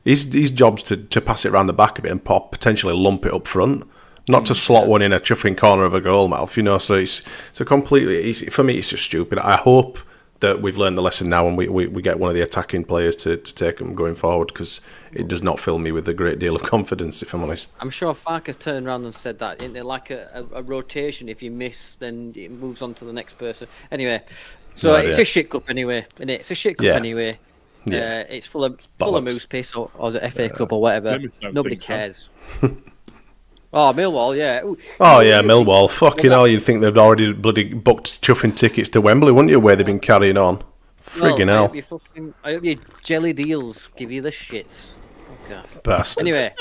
His job's to pass it around the back a bit and potentially lump it up front, not to slot one in a chuffing corner of a goal mouth, you know. So it's a completely, for me, it's just stupid. I hope that we've learned the lesson now and we get one of the attacking players to take them going forward, because it does not fill me with a great deal of confidence, if I'm honest. I'm sure Farkas turned around and said that, isn't it? Like a rotation. If you miss, then it moves on to the next person. Anyway, so Right, it's yeah. a shit cup anyway, isn't it? It's a shit cup Yeah. anyway. Yeah. It's full of Bollocks. moose piss or the FA Cup or whatever. Plymouth don't Nobody think so. cares. Oh, Millwall, yeah. Ooh, Oh yeah, you- Millwall. Fucking hell, you'd think they'd already bloody booked chuffing tickets to Wembley, wouldn't you, where they've been carrying on? Friggin' I hell. hope your jelly deals give you the shits. Fuck off. Bastards. Anyway,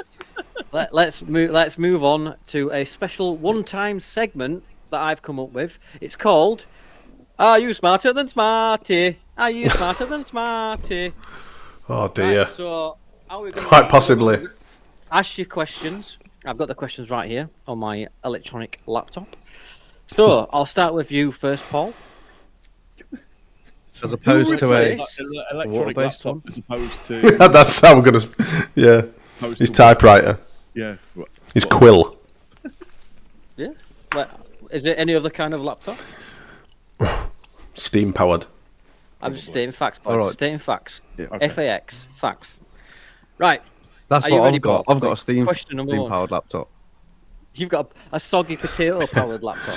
let's move on to a special one-time segment that I've come up with. It's called "Are You Smarter Than Smarty? Are You Smarter Than Smarty?" Oh dear. Right, so how are we gonna Quite possibly. ask your questions. I've got the questions right here on my electronic laptop. So I'll start with you first, Paul. As opposed to a replaced- electronic water-based laptop one? as opposed to That's how I'm gonna. Yeah, opposed his to- typewriter, Yeah. his quill. Yeah. Well, is it any other kind of laptop? Steam powered. I'm just stating facts, boys. All right. Stating facts. Okay. FAX. Facts. Right. That's Are you what ready, I've got. Paul? I've got a steam Question number one. powered laptop. You've got a soggy potato powered laptop,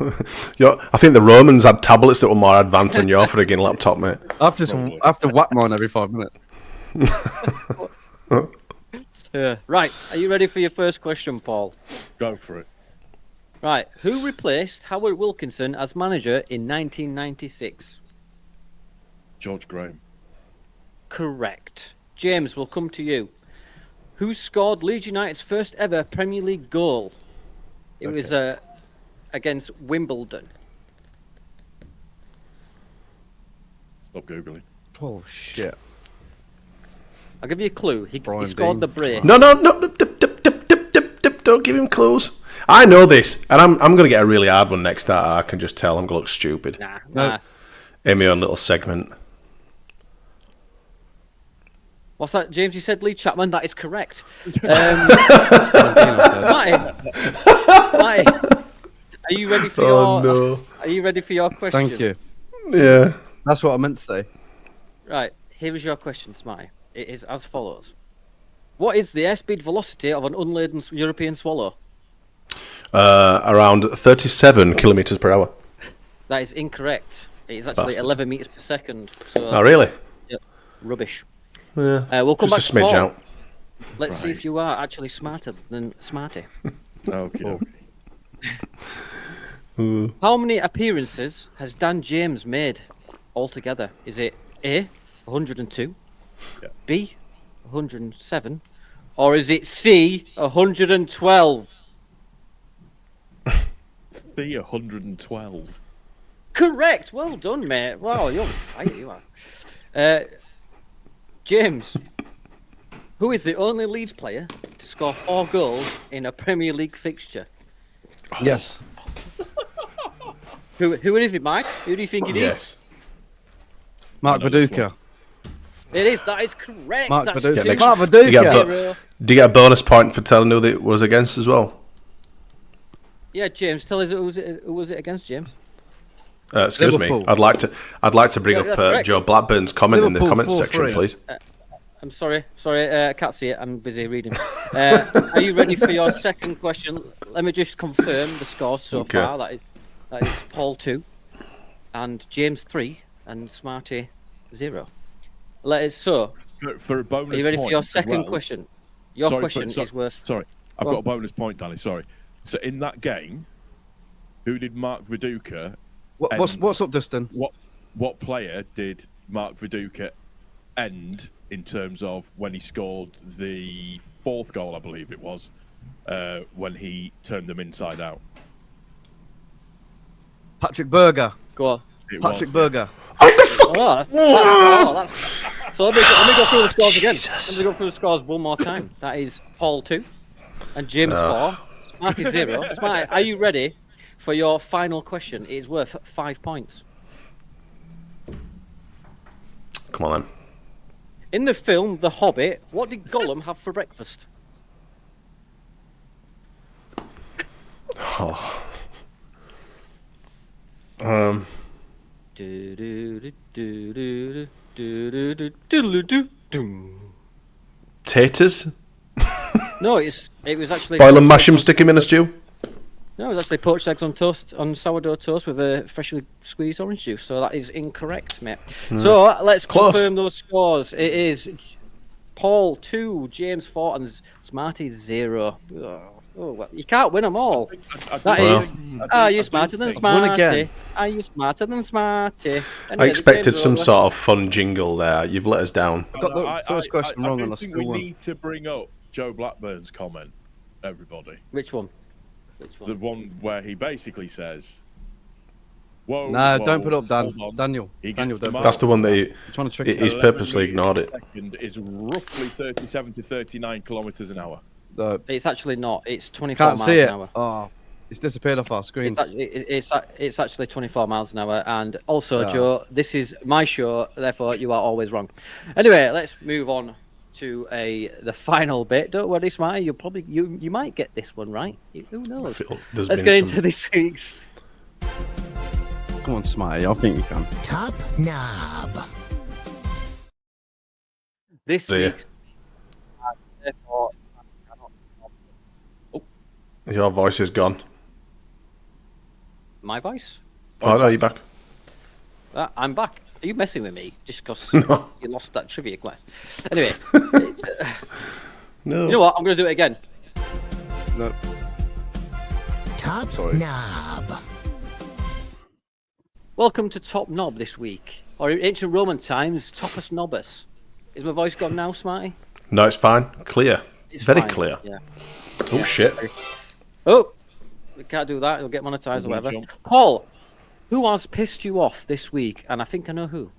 mate. I think the Romans had tablets that were more advanced than your frigging laptop, mate. I have to whack mine every 5 minutes. Yeah. Right. Are you ready for your first question, Paul? Go for it. Right. Who replaced Howard Wilkinson as manager in 1996? George Graham. Correct. James, we'll come to you. Who scored Leeds United's first ever Premier League goal? It was against Wimbledon. Stop googling. Oh shit! I'll give you a clue. He Brian scored Dean. the brace. No. Don't give him clues. I know this, and I'm going to get a really hard one next that I can just tell I'm going to look stupid. Nah. In my own little segment. What's that, James? You said Lee Chapman. That is correct. Marty, are you ready for Oh, your? no. Are you ready for your question? Thank you. Yeah. That's what I meant to say. Right. Here is your question, Smarty. It is as follows: what is the airspeed velocity of an unladen European swallow? Around 37 kilometers per hour. That is incorrect. It is actually Bastard. 11 meters per second. So Oh, really? rubbish. Yeah. We'll come back Just to a smidge Paul. out. Let's see Right. if you are actually smarter than Smarty. Okay. How many appearances has Dan James made altogether? Is it A, 102, Yeah. B, 107, or is it C, 112? The 112. Correct. Well done, mate. Wow, you're on fire, you are. James, who is the only Leeds player to score 4 goals in a Premier League fixture? Yes. Who is it, Mike? Who do you think it is? Yes. Mark I know this Viduka. It is. That is correct. Mark That's Viduka. next- Mark You get a Viduka. bu- Do you get a bonus point for telling who it was against as well? Yeah, James, tell us who was it against, James? Excuse Liverpool. me. I'd like to bring Yeah, up that's correct. Joe Blackburn's comment in the Liverpool comments section, 4-3. please. I'm sorry, I can't see it. I'm busy reading. Are you ready for your second question? Let me just confirm the scores so Okay. far. That is Paul 2, and James 3, and Smarty 0. For a bonus Are you ready for point your as second well- question? Your Sorry, question sorry. is worth. Sorry, I've Go got on. a bonus point, Danny. Sorry. So in that game, who did Mark Viduka? What's up, Dustin? What player did Mark Viduka end in terms of when he scored the 4th goal, I believe it was, when he turned them inside out? Patrick Berger. Go on. It Patrick was, Berger. That's. So let me go through the scores again. Jesus. Let me go through the scores one more time. That is Paul 2, and James 4, Smarty 0. Smarty, are you ready for your final question? It is worth 5 points. Come on then. In the film The Hobbit, what did Gollum have for breakfast? Oh. Taters? No, it was actually Boil poached and mash eggs them, on- stick him in a stew? No, it was actually poached eggs on toast, on sourdough toast with a freshly squeezed orange juice. So that is incorrect, mate. So let's Close. confirm those scores. It is Paul 2, James 4, and Smarty 0. Oh, well, you can't win them all. That is. Are you smarter than Win Smarty? again. Are you smarter than Smarty? I Anyway, the expected game's some over. sort of fun jingle there. You've let us down. I got the first question wrong and I think still we won. need to bring up Joe Blackburn's comment, everybody. Which one? Which The one? one where he basically says Whoa, No, whoa, don't put it up, Dan. hold on. Daniel. He Daniel, gets the don't mark. That's the one that You're trying to trick he's 11 purposely meters ignored per it. second is roughly 37 to 39 kilometers an hour. It's actually not. It's 24 Can't miles see an it. hour. Oh, it's disappeared off our screens. It's actually 24 miles an hour. And also, Yeah. Joe, this is my show, therefore you are always wrong. Anyway, let's move on to the final bit. Don't worry, Smarty. You might get this one right. Who knows? Let's get into this week's. Come on, Smarty. I think you can. Top knob. This Dear. week's. Therefore, Your voice is gone. my voice. Oh no, you're back. I'm back. Are you messing with me just because No. you lost that trivia question? Anyway, No. you know what? I'm going to do it again. No. Top Sorry. knob. Welcome to Top Knob this week, or in ancient Roman times, Topus Nobus. Is my voice gone now, Smarty? No, it's fine. Clear. It's Very fine. clear. Yeah. Oh shit. Oh, we can't do that. It'll get monetized or whatever. Jump. Paul, who has pissed you off this week? And I think I know who.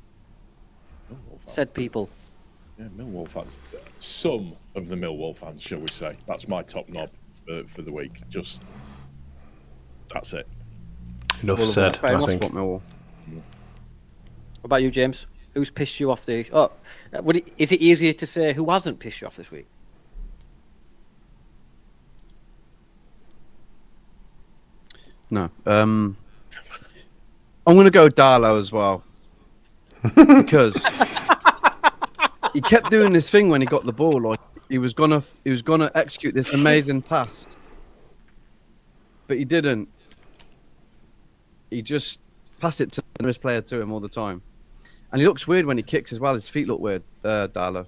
Millwall fans. Said people. Yeah, Millwall fans. Some of the Millwall fans, shall we say. That's my top knob for the week. Just, that's it. Enough said, fair I enough. think. Spot Millwall. What about you, James? Who's pissed you off the? Oh, is it easier to say who hasn't pissed you off this week? No. I'm gonna go Darlow as well because he kept doing this thing when he got the ball, like he was gonna execute this amazing pass, but he didn't. He just passed it to the nearest player to him all the time, and he looks weird when he kicks as well. His feet look weird, Darlow.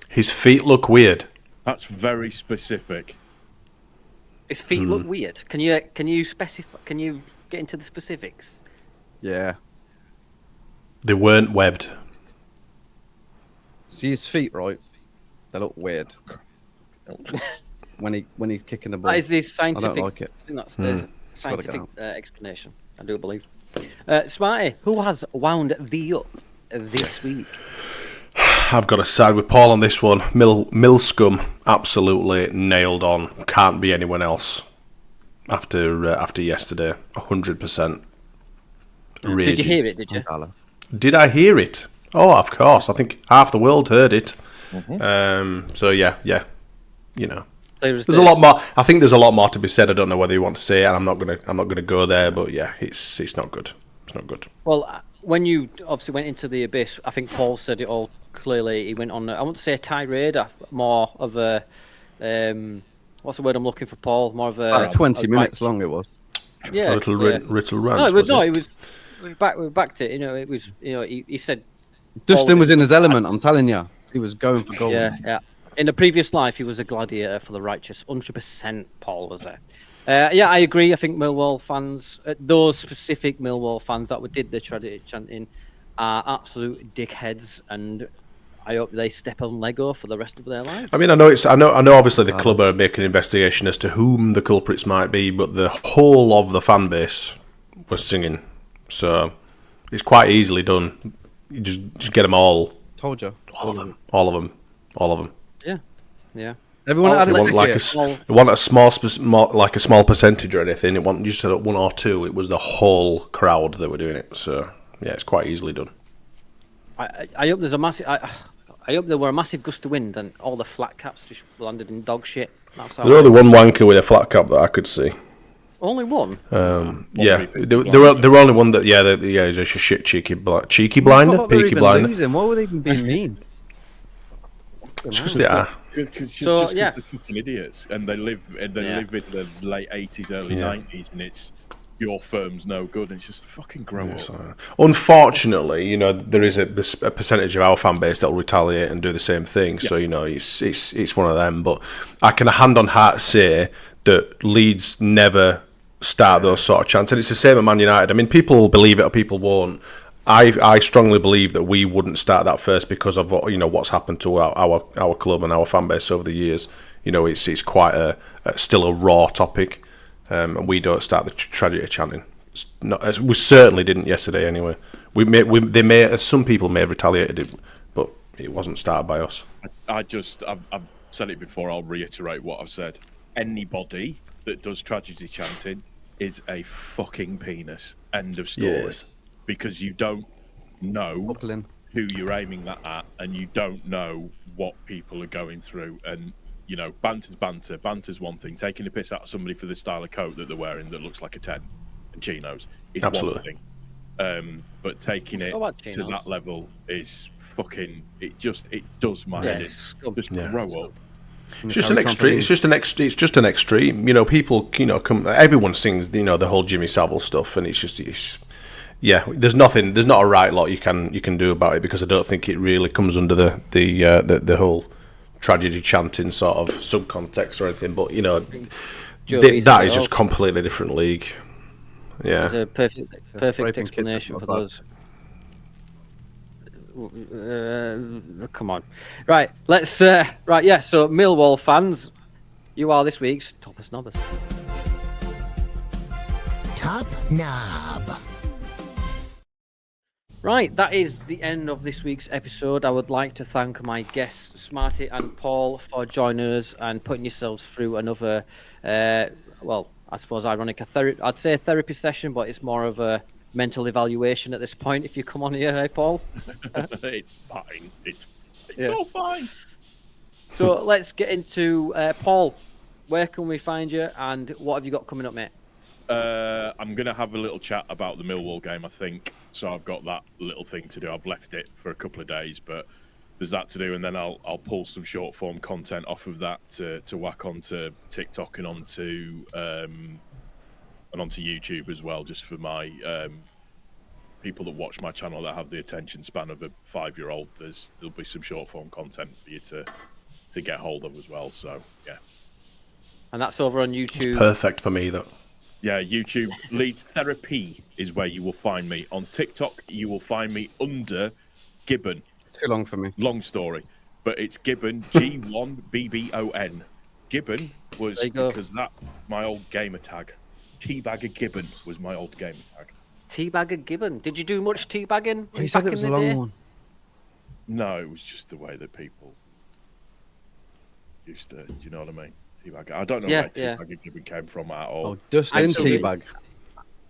His feet look weird. That's very specific. His feet look weird. Can you specify? Can you get into the specifics? Yeah. They weren't webbed. See his feet, right? They look weird when he's kicking the ball. That is the I scientific. don't like it. I think that's the gotta scientific go. explanation. I do believe. Smarty, who has wound thee up this week? I've got to side with Paul on this one. Millscum, absolutely nailed on. Can't be anyone else. After yesterday, 100%. Did you hear it? Did you? Darlow. Did I hear it? Oh, of course. I think half the world heard it. So yeah. You know, there's a lot more. I think there's a lot more to be said. I don't know whether you want to say it. And I'm not gonna go there. But yeah, it's not good. It's not good. Well, when you obviously went into the abyss, I think Paul said it all clearly. He went on. I won't say a tirade, more of a. What's the word I'm looking for, Paul? More of a. About 20 a minutes long it was. Yeah. A little yeah. little rant. No, was it it? was. We backed it. You know, it was. You know, he said. Dustin Paul- was in his element, I'm telling you. He was going for goals. Yeah. In a previous life, he was a gladiator for the righteous. 100%, Paul was there. Yeah, I agree. I think Millwall fans, those specific Millwall fans that did the tragedy chanting, are absolute dickheads, and I hope they step on Lego for the rest of their lives. I mean, I know. Obviously, the club are making an investigation as to whom the culprits might be, but the whole of the fan base was singing, so it's quite easily done. You just get them all. Told you. All of them. Yeah. Everyone Oh, had It a wasn't ticket. like a small percentage or anything. It wasn't just one or two. It was the whole crowd that were doing it. So yeah, it's quite easily done. I hope there's a massive. I hope there were a massive gust of wind and all the flat caps just landed in dog shit. That's how. There's only one wanker with a flat cap that I could see. Only one. Yeah, the only one that he's a shit cheeky blinder, I thought they were peaky even blinder. losing. Why were they even being mean? It's just they are. So, Just yeah. they're fucking idiots, and they live in the late 80s, early 90s, and it's your firm's no good, and it's just fucking grow up. Unfortunately, there is a percentage of our fan base that will retaliate and do the same thing. So it's one of them. But I can hand on heart say that Leeds never start those sort of chants, and it's the same at Man United. I mean, people will believe it or people won't. I strongly believe that we wouldn't start that first because of what's happened to our club and our fan base over the years. It's quite still a raw topic, and we don't start the tragedy chanting. We certainly didn't yesterday. Anyway, some people may have retaliated it, but it wasn't started by us. I've said it before. I'll reiterate what I've said. Anybody that does tragedy chanting is a fucking penis. End of story. Yes. Because you don't know Buckling. who you're aiming that at, and you don't know what people are going through. And banter's banter. Banter's one thing. Taking the piss out of somebody for the style of coat that they're wearing that looks like a tent and chinos is Absolutely. one thing. But taking it to that level is fucking. It does my head in. Just grow up. It's just an extreme. It's just an extreme. People. Everyone sings. The whole Jimmy Savile stuff, and it's there's not a right lot you can do about it, because I don't think it really comes under the whole tragedy chanting sort of subcontext or anything. But that is just completely different league. Yeah, there's a perfect explanation for those. Come on, right? Let's right. Yeah. So Millwall fans, you are this week's Toppers Nobbers. Top Knob. Right, that is the end of this week's episode. I would like to thank my guests, Smarty and Paul, for joining us and putting yourselves through another, well, I suppose ironic, I'd say a therapy session, but it's more of a mental evaluation at this point if you come on here, hey, Paul? It's fine. It's all fine. So let's get into, Paul, where can we find you and what have you got coming up, mate? I'm going to have a little chat about the Millwall game, I think. So I've got that little thing to do. I've left it for a couple of days, but there's that to do. And then I'll pull some short form content off of that to whack onto TikTok and onto YouTube as well, just for my people that watch my channel that have the attention span of a 5-year-old. There'll be some short form content for you to get hold of as well. So yeah. And that's over on YouTube. Perfect for me, though. Yeah, YouTube Leeds Therapy is where you will find me. On TikTok, you will find me under Gibbon. It's too long for me. Long story, but it's Gibbon, G1BBON. Gibbon was because that my old gamer tag. Teabagger Gibbon was my old gamer tag. Teabagger Gibbon. Did you do much teabagging He said it was a long one. No, it was just the way that people used to. Do you know what I mean? Teabagger. I don't know where Teabagger Gibbon came from at all. Oh, dust in teabag.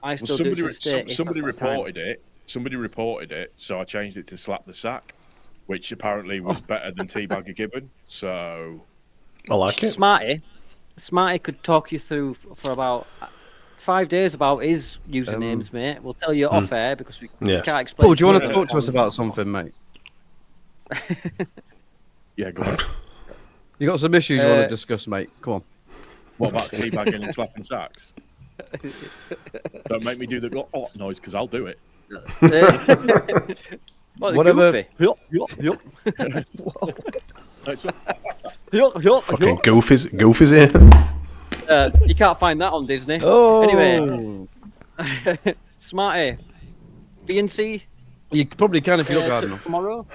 I still do it to this day. Somebody reported it. Somebody reported it, so I changed it to Slap the Sack, which apparently was better than Teabagger Gibbon. So I like it. Smarty could talk you through for about 5 days about his usernames, mate. We'll tell you off air because we can't explain. Paul, do you want to talk to us about something, mate? Yeah, go on. You got some issues you want to discuss, mate? Come on. What about teabagging and slapping sacks? Don't make me do the noise because I'll do it. Whatever. Fucking goofies here. You can't find that on Disney. Oh. Anyway, Smarty, B&C. You probably can if you look hard enough. Tomorrow.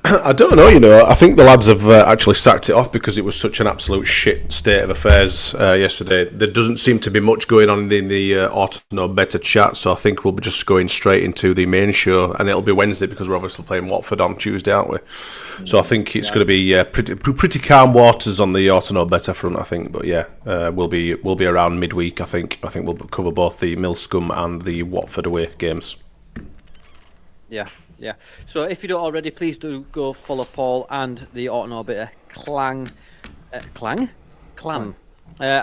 I don't know. I think the lads have actually sacked it off because it was such an absolute shit state of affairs yesterday. There doesn't seem to be much going on in the Auto Better chat, so I think we'll be just going straight into the main show, and it'll be Wednesday because we're obviously playing Watford on Tuesday, aren't we? So I think it's going to be pretty calm waters on the Auto Better front, I think. But yeah, we'll be around midweek. I think we'll cover both the Millscum and the Watford away games. Yeah. So if you don't already, please do go follow Paul and the Autonorbiter clan.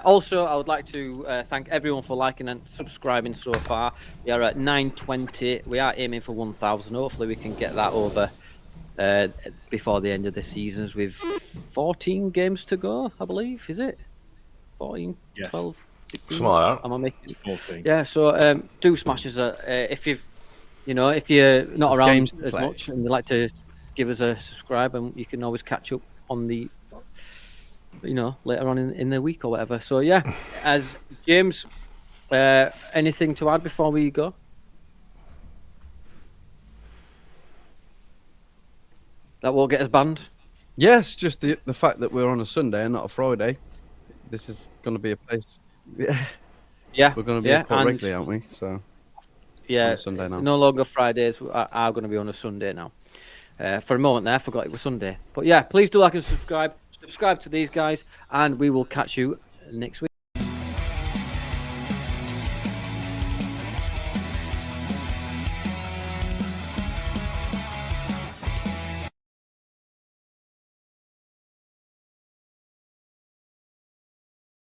Also, I would like to thank everyone for liking and subscribing so far. We are at 920. We are aiming for 1,000. Hopefully, we can get that over before the end of the seasons with 14 games to go, I believe. Is it? 14, yes. 12, 16? Something like that. Am I making 14. Yeah, so do smash us if you're not around as much and you'd like to give us a subscribe, and you can always catch up on the, later on in the week or whatever. So yeah, as James, anything to add before we go? That won't get us banned? Yes, just the fact that we're on a Sunday and not a Friday. This is going to be a place. Yeah, Yeah, we're going to be quite regularly, aren't we? So. Yeah, a Sunday now. no longer Fridays are going to be on a Sunday now. For a moment there, I forgot it was Sunday. But yeah, please do like and subscribe. Subscribe to these guys, and we will catch you next week.